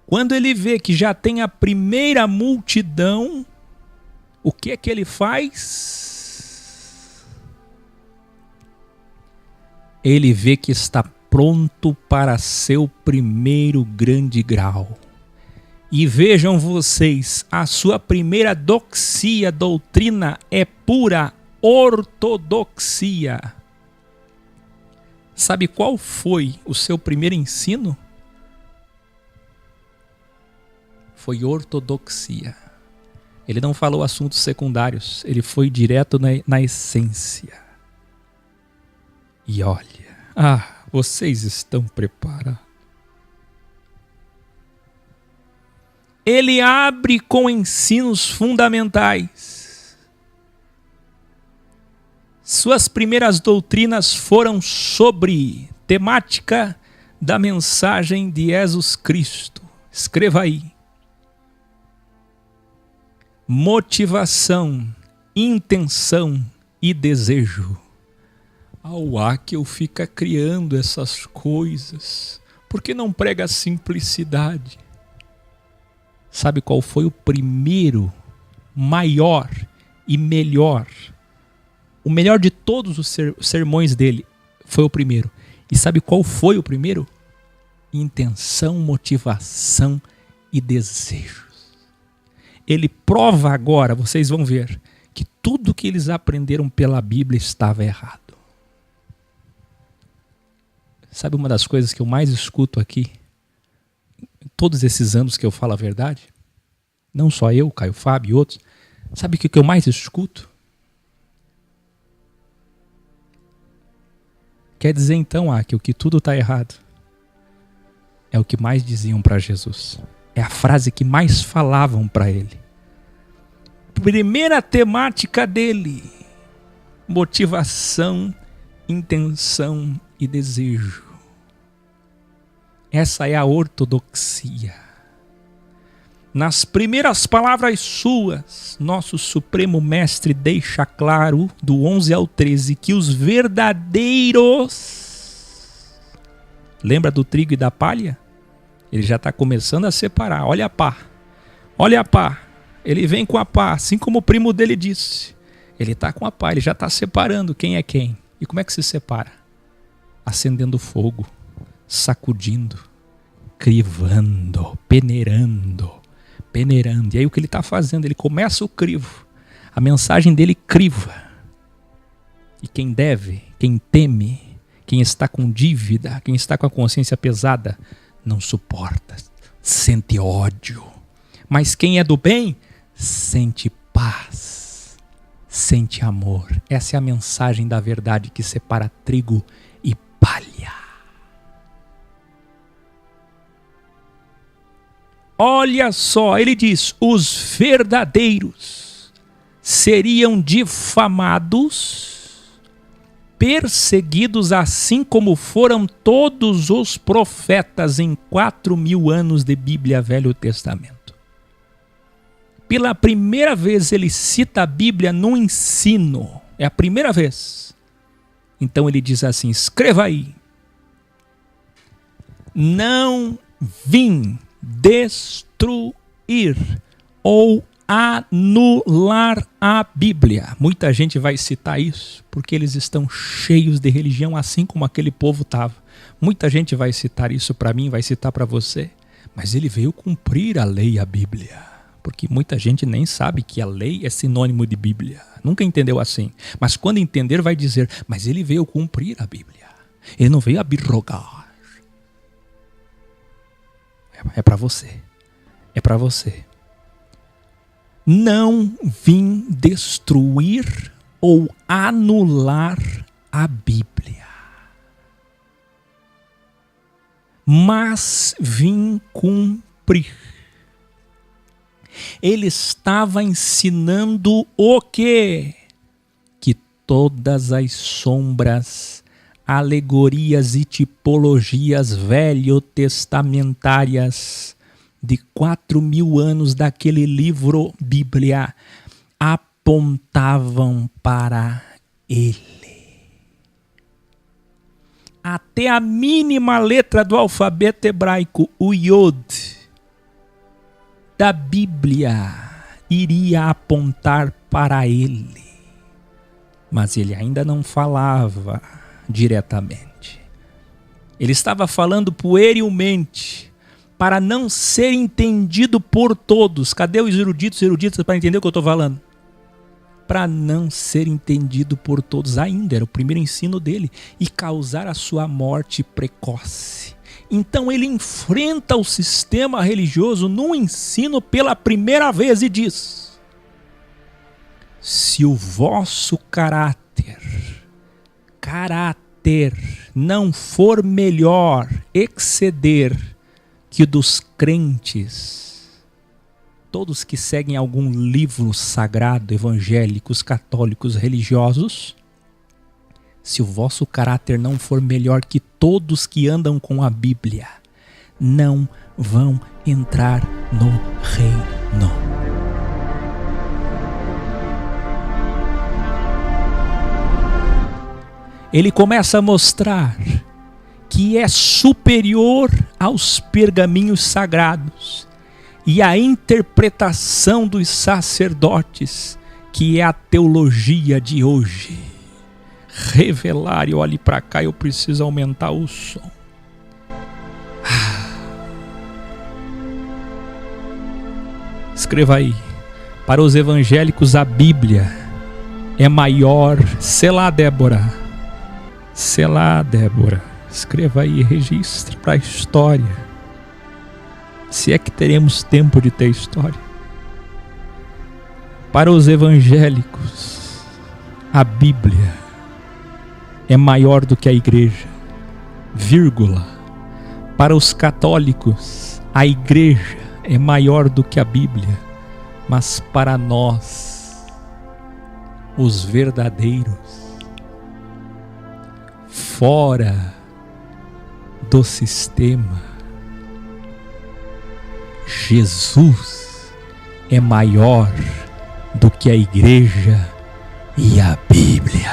Quando ele vê que já tem a primeira multidão, o que é que ele faz? Ele vê que está pronto para seu primeiro grande grau. E vejam vocês, a sua primeira doxia, doutrina, é pura ortodoxia. Sabe qual foi o seu primeiro ensino? Foi ortodoxia. Ele não falou assuntos secundários, ele foi direto na essência. E olha, vocês estão preparados? Ele abre com ensinos fundamentais. Suas primeiras doutrinas foram sobre temática da mensagem de Jesus Cristo. Escreva aí. Motivação, intenção e desejo. Que eu fica criando essas coisas. Por que não prega a simplicidade? Sabe qual foi o primeiro, maior e melhor? O melhor de todos os sermões dele foi o primeiro. E sabe qual foi o primeiro? Intenção, motivação e desejos. Ele prova agora, vocês vão ver, que tudo que eles aprenderam pela Bíblia estava errado. Sabe uma das coisas que eu mais escuto aqui? Todos esses anos que eu falo a verdade, não só eu, Caio Fábio e outros, sabe o que eu mais escuto? Quer dizer então, que o que tudo está errado é o que mais diziam para Jesus. É a frase que mais falavam para ele. Primeira temática dele: motivação, intenção e desejo. Essa é a ortodoxia. nas primeiras palavras suas, nosso Supremo Mestre deixa claro, do 11 ao 13, que os verdadeiros... Lembra do trigo e da palha? Ele já está começando a separar. Olha a pá. Olha a pá. Ele vem com a pá, assim como o primo dele disse. Ele está com a pá, ele já está separando quem é quem. E como é que se separa? Acendendo fogo, sacudindo, crivando, peneirando. E aí o que ele está fazendo? Ele começa o crivo. A mensagem dele criva. E quem deve, quem teme, quem está com dívida, quem está com a consciência pesada, não suporta, sente ódio. Mas quem é do bem, sente paz, sente amor. Essa é a mensagem da verdade que separa trigo e palha. Olha só, ele diz, os verdadeiros seriam difamados, perseguidos, assim como foram todos os profetas em 4.000 anos de Bíblia, Velho Testamento. Pela primeira vez ele cita a Bíblia no ensino, é a primeira vez. Então ele diz assim, escreva aí, não vim destruir ou anular a Bíblia. Muita gente vai citar isso porque eles estão cheios de religião, assim como aquele povo estava. Muita gente vai citar isso para mim, vai citar para você. Mas ele veio cumprir a lei e a Bíblia. Porque muita gente nem sabe que a lei é sinônimo de Bíblia. Nunca entendeu assim. Mas quando entender vai dizer, mas ele veio cumprir a Bíblia. Ele não veio abrogar. É para você. É para você. Não vim destruir ou anular a Bíblia, mas vim cumprir. Ele estava ensinando o quê? Que todas as sombras, alegorias e tipologias velho-testamentárias de 4.000 anos daquele livro Bíblia apontavam para ele. Até a mínima letra do alfabeto hebraico, o Yod, da Bíblia, iria apontar para ele. Mas ele ainda não falava diretamente. Ele estava falando puerilmente, para não ser entendido por todos. Cadê os eruditos para entender o que eu estou falando? Para não ser entendido por todos ainda, era o primeiro ensino dele, e causar a sua morte precoce. Então ele enfrenta o sistema religioso no ensino pela primeira vez e diz: se o vosso caráter não for melhor, exceder que dos crentes, todos que seguem algum livro sagrado, evangélicos, católicos, religiosos, se o vosso caráter não for melhor que todos que andam com a Bíblia, não vão entrar no reino. Ele começa a mostrar que é superior aos pergaminhos sagrados e à interpretação dos sacerdotes, que é a teologia de hoje. Revelar, e olhe para cá, eu preciso aumentar o som. Escreva aí, para os evangélicos a Bíblia é maior. Selá, Débora. Selá, Débora. Escreva aí, registre para a história. Se é que teremos tempo de ter história. Para os evangélicos, a Bíblia é maior do que a igreja, vírgula. Para os católicos, a igreja é maior do que a Bíblia. Mas para nós, os verdadeiros, fora do sistema, Jesus é maior do que a igreja e a Bíblia.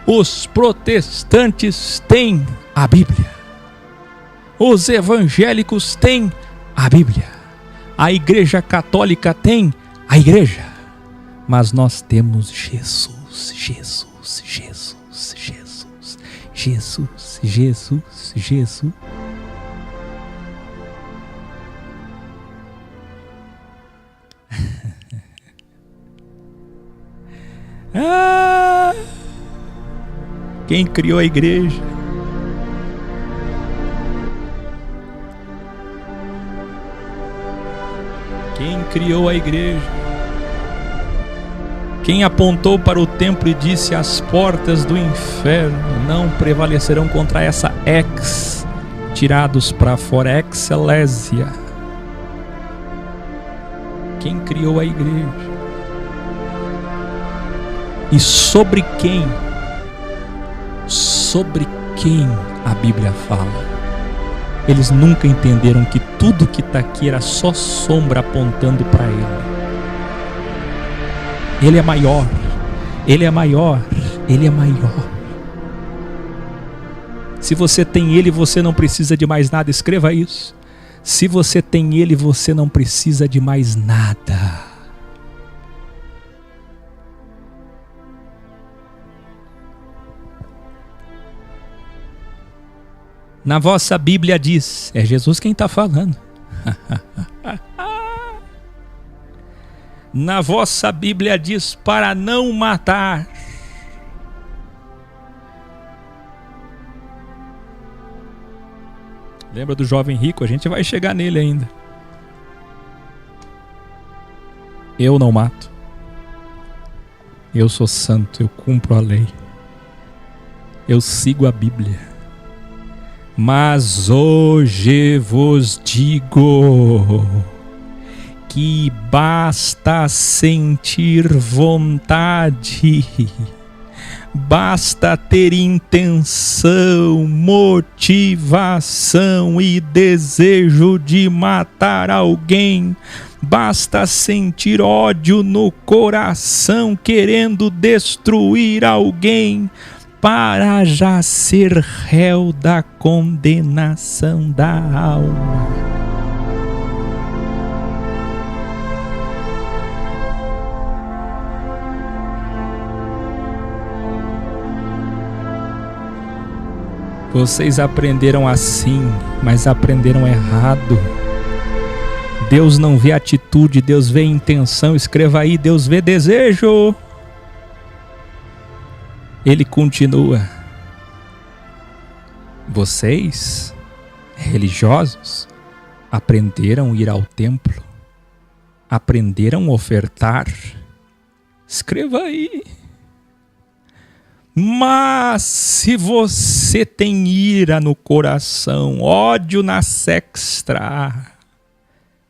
Os protestantes têm a Bíblia. Os evangélicos têm a Bíblia. A igreja católica tem a igreja. Mas nós temos Jesus, Jesus, Jesus, Jesus, Jesus, Jesus, Jesus. Quem criou a igreja? Quem criou a igreja? Quem apontou para o templo e disse: as portas do inferno não prevalecerão contra essa ex, tirados para fora, excelésia? Quem criou a igreja? E sobre quem a Bíblia fala? Eles nunca entenderam que tudo que está aqui era só sombra apontando para Ele. Ele é maior, Ele é maior, Ele é maior. Se você tem Ele, você não precisa de mais nada. Escreva isso. Se você tem Ele, você não precisa de mais nada. Na vossa Bíblia diz, é Jesus quem está falando. Na vossa Bíblia diz para não matar. Lembra do jovem rico? A gente vai chegar nele ainda. Eu não mato. Eu sou santo, eu cumpro a lei. Eu sigo a Bíblia. Mas hoje vos digo que basta sentir vontade, basta ter intenção, motivação e desejo de matar alguém, basta sentir ódio no coração, querendo destruir alguém, para já ser réu da condenação da alma. Vocês aprenderam assim, mas aprenderam errado. Deus não vê atitude, Deus vê intenção. Escreva aí, Deus vê desejo. Ele continua. Vocês, religiosos, aprenderam a ir ao templo, aprenderam a ofertar. Escreva aí. Mas se você tem ira no coração, ódio na sexta,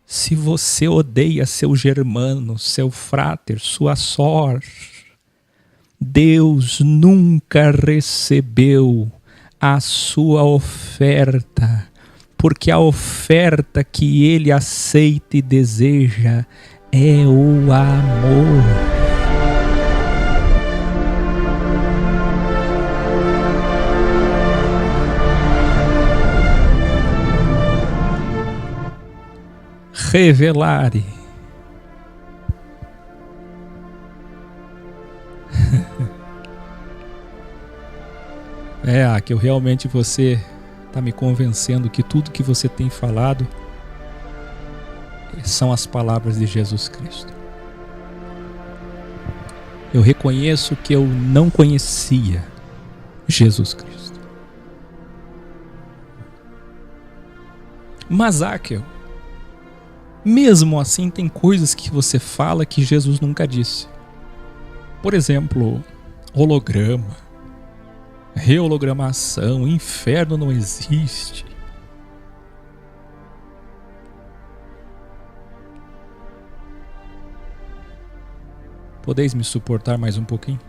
se você odeia seu germano, seu fráter, sua sor, Deus nunca recebeu a sua oferta, porque a oferta que Ele aceita e deseja é o amor. Revelare. Que eu realmente você está me convencendo que tudo que você tem falado são as palavras de Jesus Cristo. Eu reconheço que eu não conhecia Jesus Cristo. Mas, Áquel, mesmo assim tem coisas que você fala que Jesus nunca disse. Por exemplo, holograma, rehologramação, inferno não existe. Podeis me suportar mais um pouquinho?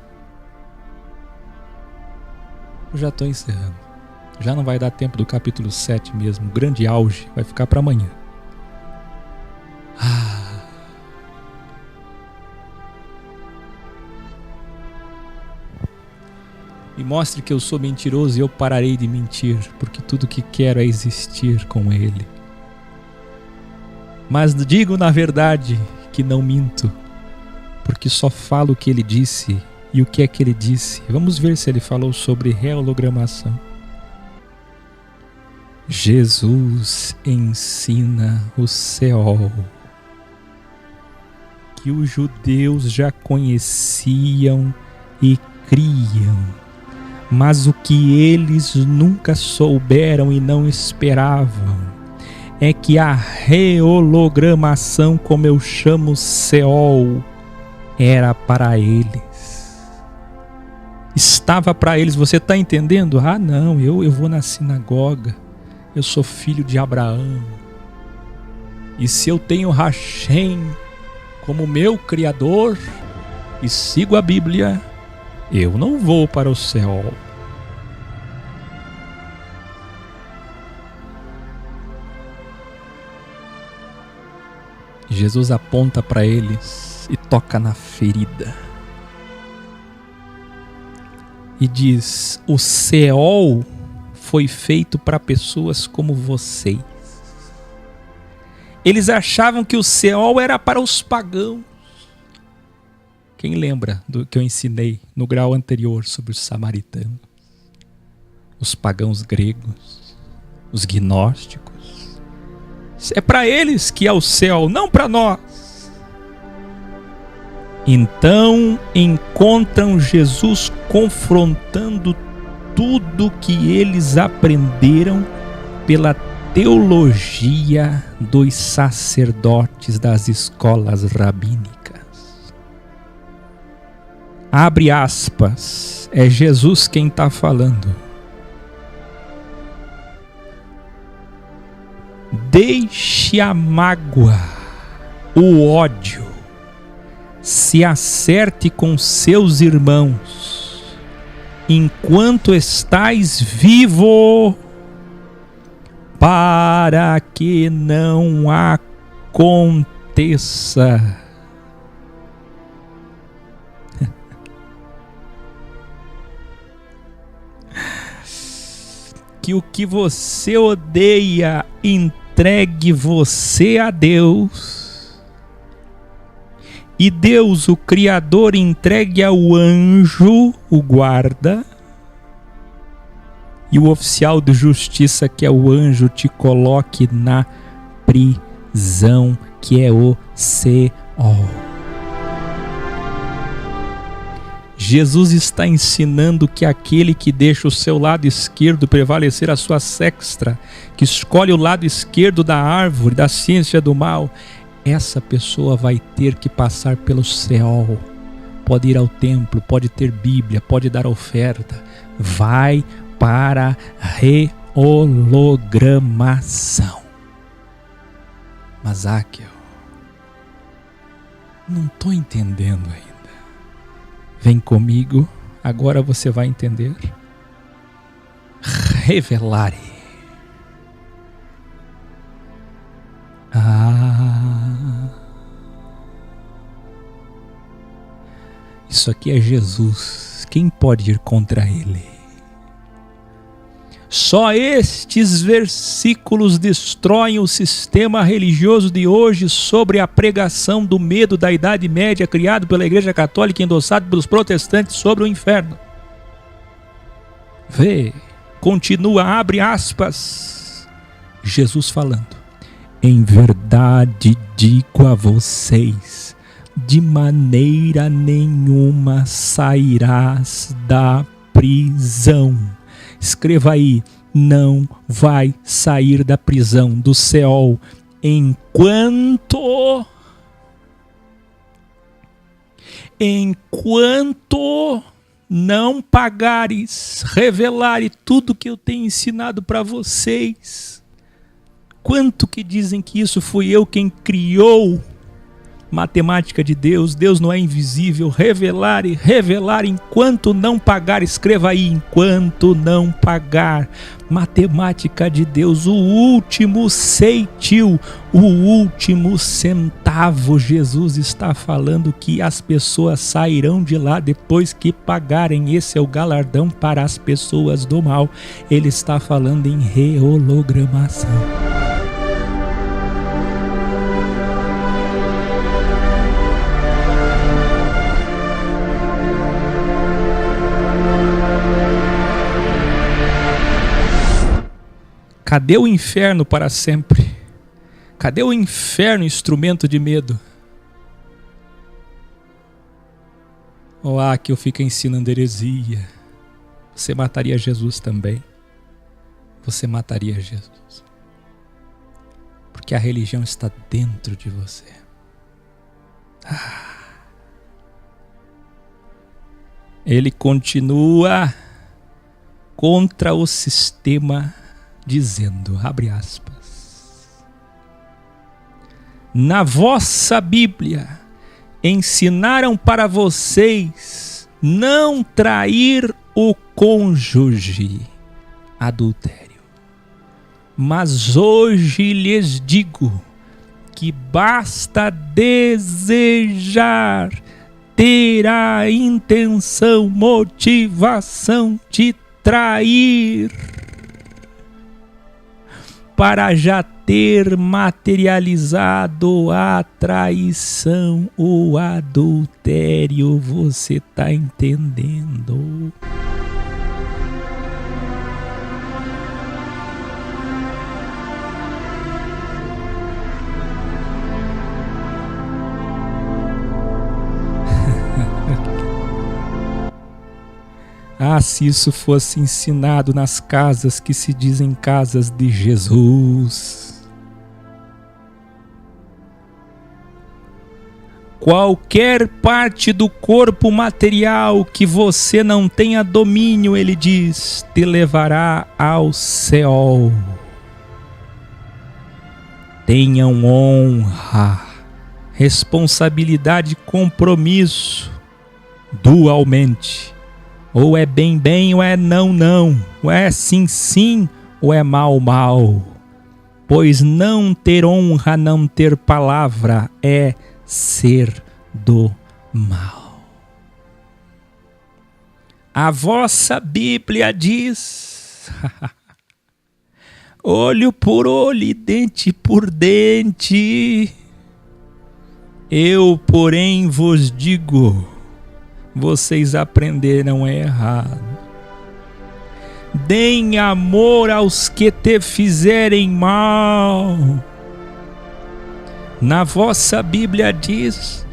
Eu já estou encerrando. Já não vai dar tempo do capítulo 7 mesmo. O grande auge vai ficar para amanhã. e mostre que eu sou mentiroso e eu pararei de mentir, porque tudo que quero é existir com Ele. Mas digo na verdade que não minto, porque só falo o que Ele disse. E o que é que Ele disse? Vamos ver se Ele falou sobre reologramação. Jesus ensina o Seol, que os judeus já conheciam e criam, mas o que eles nunca souberam e não esperavam é que a reologramação, como eu chamo Seol, era para eles. Estava para eles. Você está entendendo? Ah, não, eu vou na sinagoga, eu sou filho de Abraão, e se eu tenho Hashem como meu Criador e sigo a Bíblia, eu não vou para o céu. Jesus aponta para eles e toca na ferida e diz: o Seol foi feito para pessoas como vocês. Eles achavam que o Seol era para os pagãos. Quem lembra do que eu ensinei no grau anterior sobre os samaritanos? Os pagãos gregos, os gnósticos. É para eles que é o céu, não para nós. Então encontram Jesus confrontando tudo que eles aprenderam pela teologia dos sacerdotes das escolas rabínicas. Abre aspas, é Jesus quem está falando. Deixe a mágoa, o ódio, se acerte com seus irmãos, enquanto estais vivo, para que não aconteça que o que você odeia entregue você a Deus, e Deus, o Criador, entregue ao anjo, o guarda, e o oficial de justiça, que é o anjo, te coloque na prisão, que é o Seol. Jesus está ensinando que aquele que deixa o seu lado esquerdo prevalecer a sua sexta, que escolhe o lado esquerdo da árvore, da ciência do mal, essa pessoa vai ter que passar pelo Seol. Pode ir ao templo, pode ter Bíblia, pode dar oferta, vai para reologramação. Mas Áquel, não estou entendendo ainda. Vem comigo, agora você vai entender. Revelare. Isso aqui é Jesus. Quem pode ir contra ele? Só estes versículos destroem o sistema religioso de hoje sobre a pregação do medo da Idade Média criado pela Igreja Católica e endossado pelos protestantes sobre o inferno. Vê, continua, abre aspas, Jesus falando: em verdade digo a vocês, de maneira nenhuma sairás da prisão. Escreva aí, não vai sair da prisão, do Seol, enquanto não pagares, revelare tudo que eu tenho ensinado para vocês. Quanto que dizem que isso fui eu quem criou, Matemática de Deus, Deus não é invisível. Revelar e revelar enquanto não pagar. Escreva aí, enquanto não pagar. Matemática de Deus, o último ceitil, o último centavo. Jesus está falando que as pessoas sairão de lá depois que pagarem. Esse é o galardão para as pessoas do mal. Ele está falando em rehologramação. Cadê o inferno para sempre? Cadê o inferno, instrumento de medo? Que eu fico ensinando heresia. Você mataria Jesus também. Você mataria Jesus. Porque a religião está dentro de você. Ele continua contra o sistema, dizendo, abre aspas, na vossa Bíblia ensinaram para vocês não trair o cônjuge, adultério. Mas hoje lhes digo que basta desejar, ter a intenção, motivação de trair, para já ter materializado a traição, o adultério. Você está entendendo? Se isso fosse ensinado nas casas que se dizem casas de Jesus. Qualquer parte do corpo material que você não tenha domínio, ele diz, te levará ao Seol. Tenham honra, responsabilidade e compromisso dualmente. Ou é bem, bem, ou é não, não. Ou é sim, sim, ou é mal, mal. Pois não ter honra, não ter palavra, é ser do mal. A vossa Bíblia diz, olho por olho e dente por dente. Eu, porém, vos digo, vocês aprenderam errado. Deem amor aos que te fizerem mal. Na vossa Bíblia diz,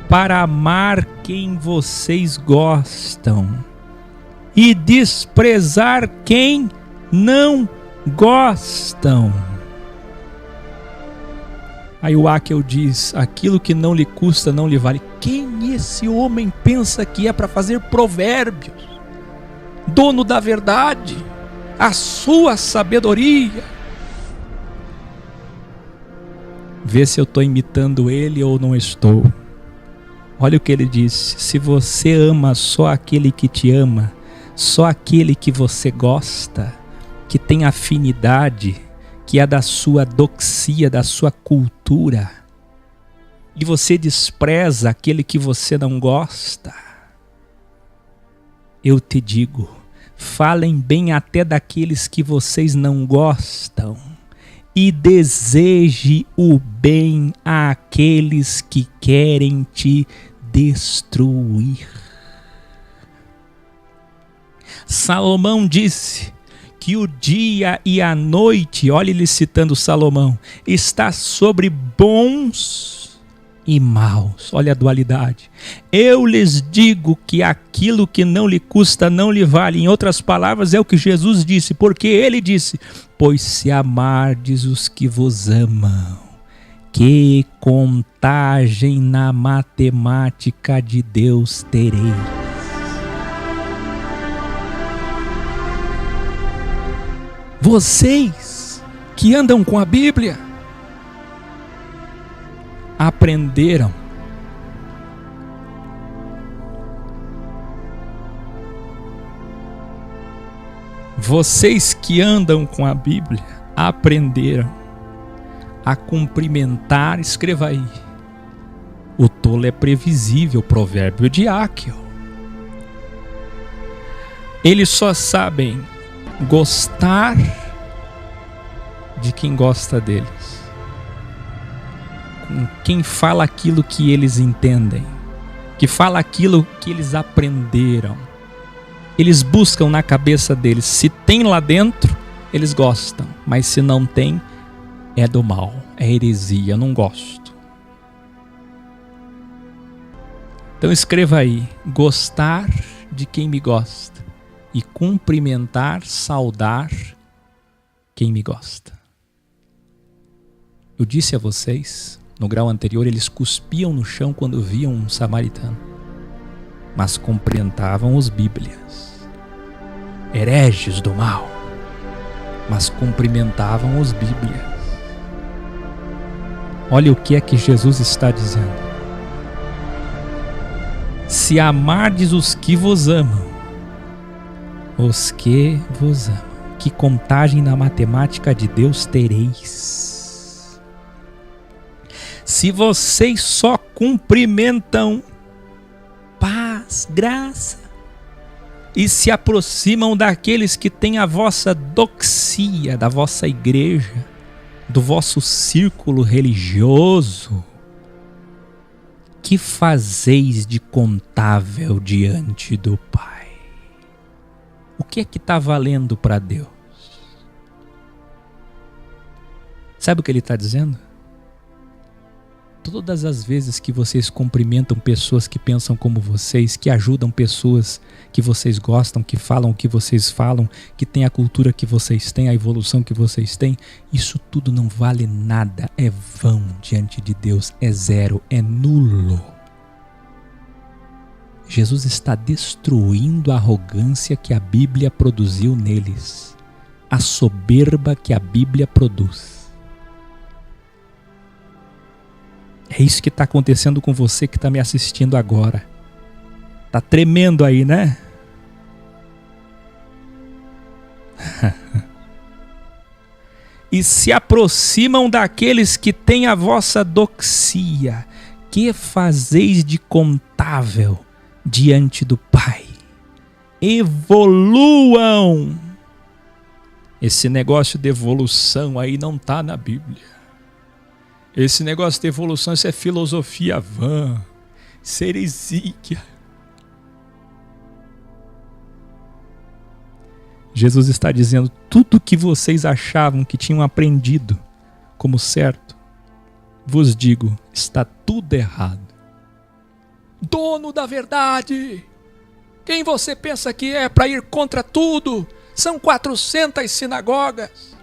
para amar quem vocês gostam e desprezar quem não gostam. Aí o Akel diz, aquilo que não lhe custa não lhe vale. Quem esse homem pensa que é para fazer provérbios? Dono da verdade, a sua sabedoria. Vê se eu estou imitando ele ou não estou. Olha o que ele disse, se você ama só aquele que te ama, só aquele que você gosta, que tem afinidade, que é da sua doxia, da sua cultura, e você despreza aquele que você não gosta, eu te digo, falem bem até daqueles que vocês não gostam, e deseje o bem àqueles que querem te destruir. Salomão disse que o dia e a noite, olha ele citando Salomão, está sobre bons e maus. Olha a dualidade. Eu lhes digo que aquilo que não lhe custa não lhe vale. Em outras palavras, é o que Jesus disse, porque ele disse, pois se amardes os que vos amam, que contagem na matemática de Deus tereis. Vocês que andam com a Bíblia aprenderam Vocês que andam com a Bíblia aprenderam a cumprimentar, escreva aí. O tolo é previsível, provérbio de Áquil. Eles só sabem gostar de quem gosta deles, com quem fala aquilo que eles entendem, que fala aquilo que eles aprenderam. Eles buscam na cabeça deles, se tem lá dentro, eles gostam, mas se não tem, é do mal, é heresia, eu não gosto. Então escreva aí, gostar de quem me gosta e cumprimentar, saudar quem me gosta. Eu disse a vocês, no grau anterior, eles cuspiam no chão quando viam um samaritano, mas cumprimentavam os bíblias. Hereges do mal, mas cumprimentavam os bíblias. Olha o que é que Jesus está dizendo. Se amardes os que vos amam, que contagem na matemática de Deus tereis? Se vocês só cumprimentam paz, graça, e se aproximam daqueles que têm a vossa doxia, da vossa igreja, do vosso círculo religioso, que fazeis de contável diante do Pai? O que é que está valendo para Deus? Sabe o que ele está dizendo? Todas as vezes que vocês cumprimentam pessoas que pensam como vocês, que ajudam pessoas que vocês gostam, que falam o que vocês falam, que têm a cultura que vocês têm, a evolução que vocês têm, isso tudo não vale nada, é vão diante de Deus, é zero, é nulo. Jesus está destruindo a arrogância que a Bíblia produziu neles, a soberba que a Bíblia produz. É isso que está acontecendo com você que está me assistindo agora. Está tremendo aí, né? E se aproximam daqueles que têm a vossa doxia. Que fazeis de contável diante do Pai? Evoluam. Esse negócio de evolução aí não está na Bíblia. Esse negócio de evolução, isso é filosofia vã, isso é heresia. Jesus está dizendo, tudo que vocês achavam que tinham aprendido como certo, vos digo, está tudo errado. Dono da verdade, quem você pensa que é para ir contra tudo? São 400 sinagogas.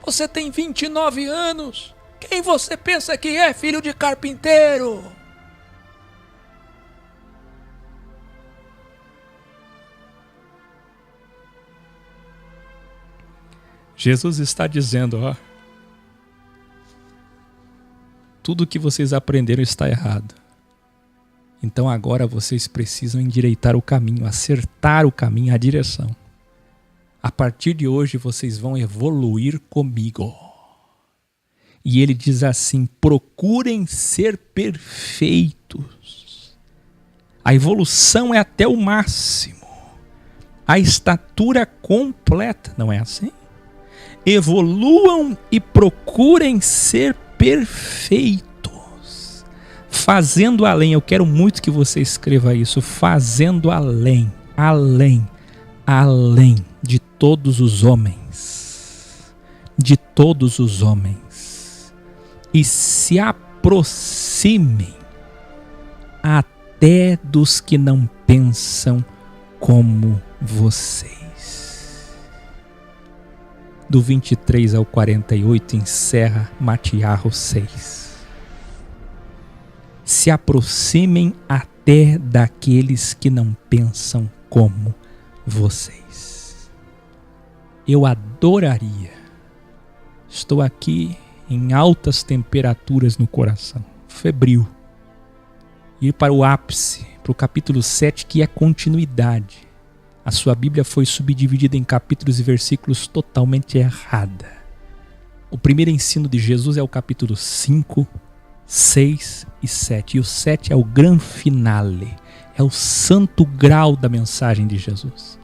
Você tem 29 anos. Quem você pensa que é, filho de carpinteiro? Jesus está dizendo, ó, tudo que vocês aprenderam está errado. Então agora vocês precisam endireitar o caminho, acertar o caminho, a direção. A partir de hoje vocês vão evoluir comigo. E ele diz assim, procurem ser perfeitos. A evolução é até o máximo. A estatura completa, não é assim? Evoluam e procurem ser perfeitos. Fazendo além, eu quero muito que você escreva isso, fazendo além, além de todos os homens. De todos os homens. E se aproximem até dos que não pensam como vocês. Do 23 ao 48 encerra Matiarro 6. Se aproximem até daqueles que não pensam como vocês. Eu adoraria. Estou aqui em altas temperaturas no coração, febril. Ir para o ápice, para o capítulo 7, que é continuidade. A sua Bíblia foi subdividida em capítulos e versículos totalmente errada. O primeiro ensino de Jesus é o capítulo 5, 6 e 7. E o 7 é o gran finale, é o santo grau da mensagem de Jesus.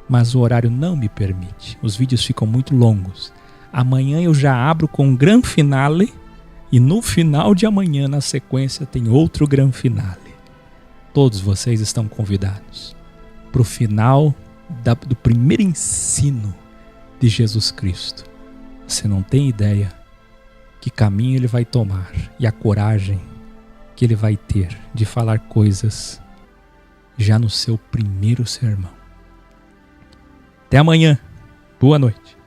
Mas o horário não me permite, os vídeos ficam muito longos. Amanhã eu já abro com um gran finale e no final de amanhã, na sequência, tem outro gran finale. Todos vocês estão convidados para o final do primeiro ensino de Jesus Cristo. Você não tem ideia que caminho ele vai tomar e a coragem que ele vai ter de falar coisas já no seu primeiro sermão. Até amanhã. Boa noite.